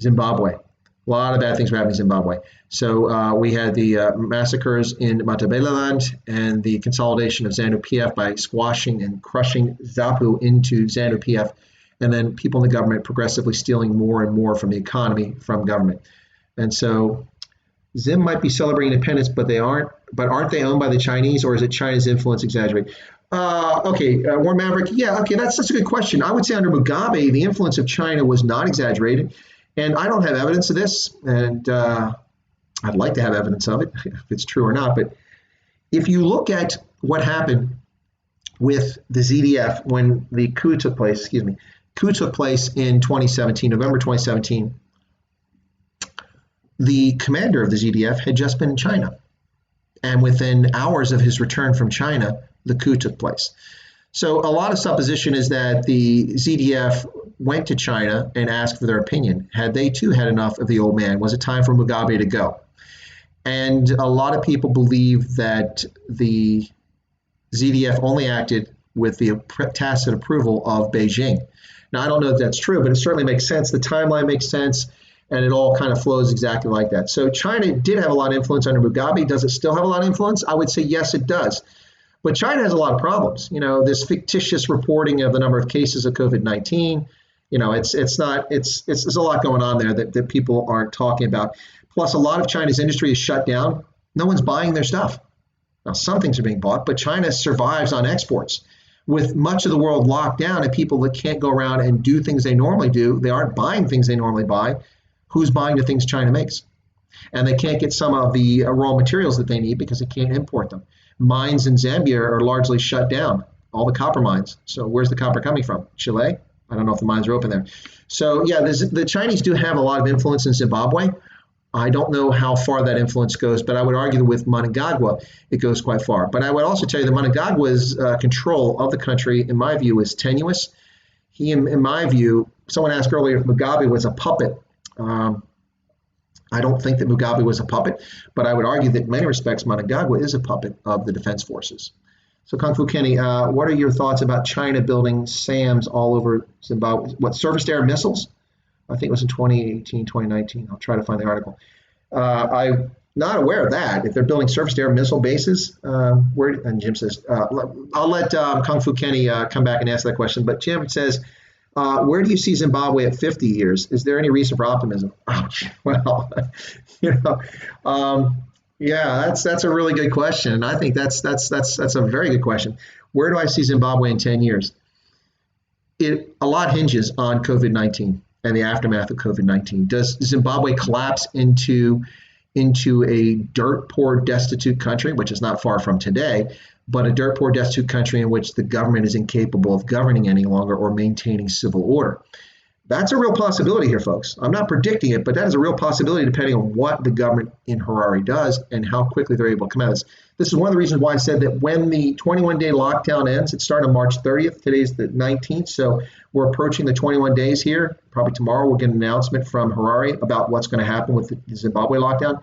Zimbabwe. A lot of bad things were happening in Zimbabwe. So we had the massacres in Matabeleland and the consolidation of ZANU-PF by squashing and crushing ZAPU into ZANU-PF, and then people in the government progressively stealing more and more from the economy from government. And so Zim might be celebrating independence, but they aren't. But aren't they owned by the Chinese, or is it China's influence exaggerated? War Maverick. Yeah, okay, that's a good question. I would say under Mugabe, the influence of China was not exaggerated, and I don't have evidence of this, and I'd like to have evidence of it, if it's true or not. But if you look at what happened with the ZDF when the coup took place, coup took place in 2017, November 2017, the commander of the ZDF had just been in China. And within hours of his return from China, the coup took place. So a lot of supposition is that the ZDF went to China and asked for their opinion. Had they too had enough of the old man? Was it time for Mugabe to go? And a lot of people believe that the ZDF only acted with the tacit approval of Beijing. Now, I don't know if that's true, but it certainly makes sense. The timeline makes sense, and it all kind of flows exactly like that. So China did have a lot of influence under Mugabe. Does it still have a lot of influence? I would say yes, it does. But China has a lot of problems. You know, this fictitious reporting of the number of cases of COVID-19, you know, it's there's a lot going on there that people aren't talking about. Plus, a lot of China's industry is shut down. No one's buying their stuff. Now, some things are being bought, but China survives on exports. With much of the world locked down and people that can't go around and do things they normally do, they aren't buying things they normally buy. Who's buying the things China makes? And they can't get some of the raw materials that they need because they can't import them. Mines in Zambia are largely shut down, all the copper mines. So where's the copper coming from? Chile? I don't know if the mines are open there. So yeah, the Chinese do have a lot of influence in Zimbabwe. I don't know how far that influence goes, but I would argue that with Mnangagwa, it goes quite far. But I would also tell you that Mnangagwa's control of the country, in my view, is tenuous. He, in my view, someone asked earlier if Mugabe was a puppet. I don't think that Mugabe was a puppet, but I would argue that in many respects, Mnangagwa is a puppet of the defense forces. So Kung Fu Kenny, what are your thoughts about China building SAMs all over Zimbabwe? What, surface-to-air missiles? I think it was in 2018, 2019. I'll try to find the article. I'm not aware of that. If they're building surface-to-air missile bases, and Jim says, I'll let Kung Fu Kenny come back and answer that question. But Jim says, where do you see Zimbabwe at 50 years? Is there any reason for optimism? Ouch. Well, yeah, that's a really good question. I think that's a very good question. Where do I see Zimbabwe in 10 years? A lot hinges on COVID-19 and the aftermath of COVID-19. Does Zimbabwe collapse into a dirt poor, destitute country, which is not far from today, but a dirt poor, destitute country in which the government is incapable of governing any longer or maintaining civil order? That's a real possibility here, folks. I'm not predicting it, but that is a real possibility depending on what the government in Harare does and how quickly they're able to come out of this. This is one of the reasons why I said that when the 21-day lockdown ends, it started on March 30th. Today's the 19th, so we're approaching the 21 days here. Probably tomorrow we'll get an announcement from Harare about what's going to happen with the Zimbabwe lockdown.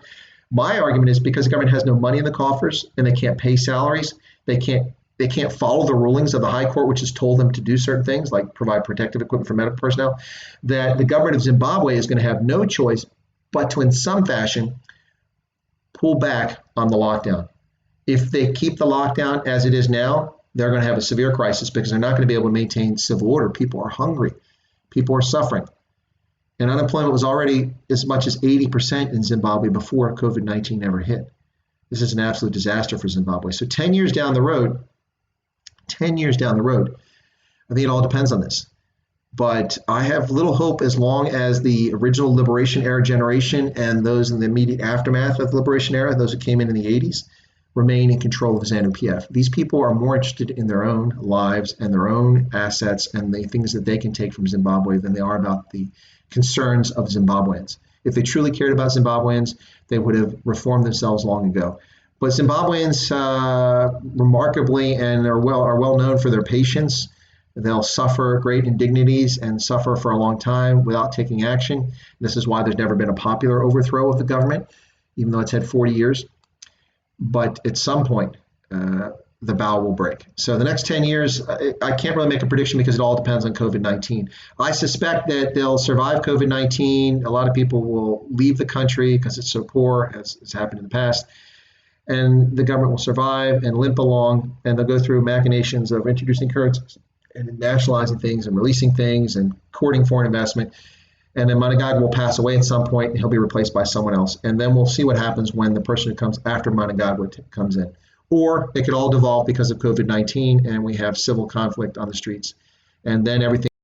My argument is because the government has no money in the coffers and they can't pay salaries, they can't follow the rulings of the High Court, which has told them to do certain things like provide protective equipment for medical personnel, that the government of Zimbabwe is going to have no choice but to, in some fashion, pull back on the lockdown. If they keep the lockdown as it is now, they're going to have a severe crisis because they're not going to be able to maintain civil order. People are hungry. People are suffering. And unemployment was already as much as 80% in Zimbabwe before COVID-19 ever hit. This is an absolute disaster for Zimbabwe. So 10 years down the road, I think it all depends on this. But I have little hope as long as the original Liberation Era generation and those in the immediate aftermath of the Liberation Era, those who came in the 80s, remain in control of ZANU-PF. These people are more interested in their own lives and their own assets and the things that they can take from Zimbabwe than they are about the concerns of Zimbabweans. If they truly cared about Zimbabweans, they would have reformed themselves long ago. But Zimbabweans, remarkably, and are well known for their patience. They'll suffer great indignities and suffer for a long time without taking action. This is why there's never been a popular overthrow of the government, even though it's had 40 years. but at some point, the bow will break. So the next 10 years, I can't really make a prediction because it all depends on COVID-19. I suspect that they'll survive COVID-19. A lot of people will leave the country because it's so poor, as has happened in the past. And the government will survive and limp along, and they'll go through machinations of introducing currencies and nationalizing things and releasing things and courting foreign investment. And then Mnangagwa will pass away at some point and he'll be replaced by someone else. And then we'll see what happens when the person who comes after Mnangagwa comes in. Or it could all devolve because of COVID-19 and we have civil conflict on the streets. And then everything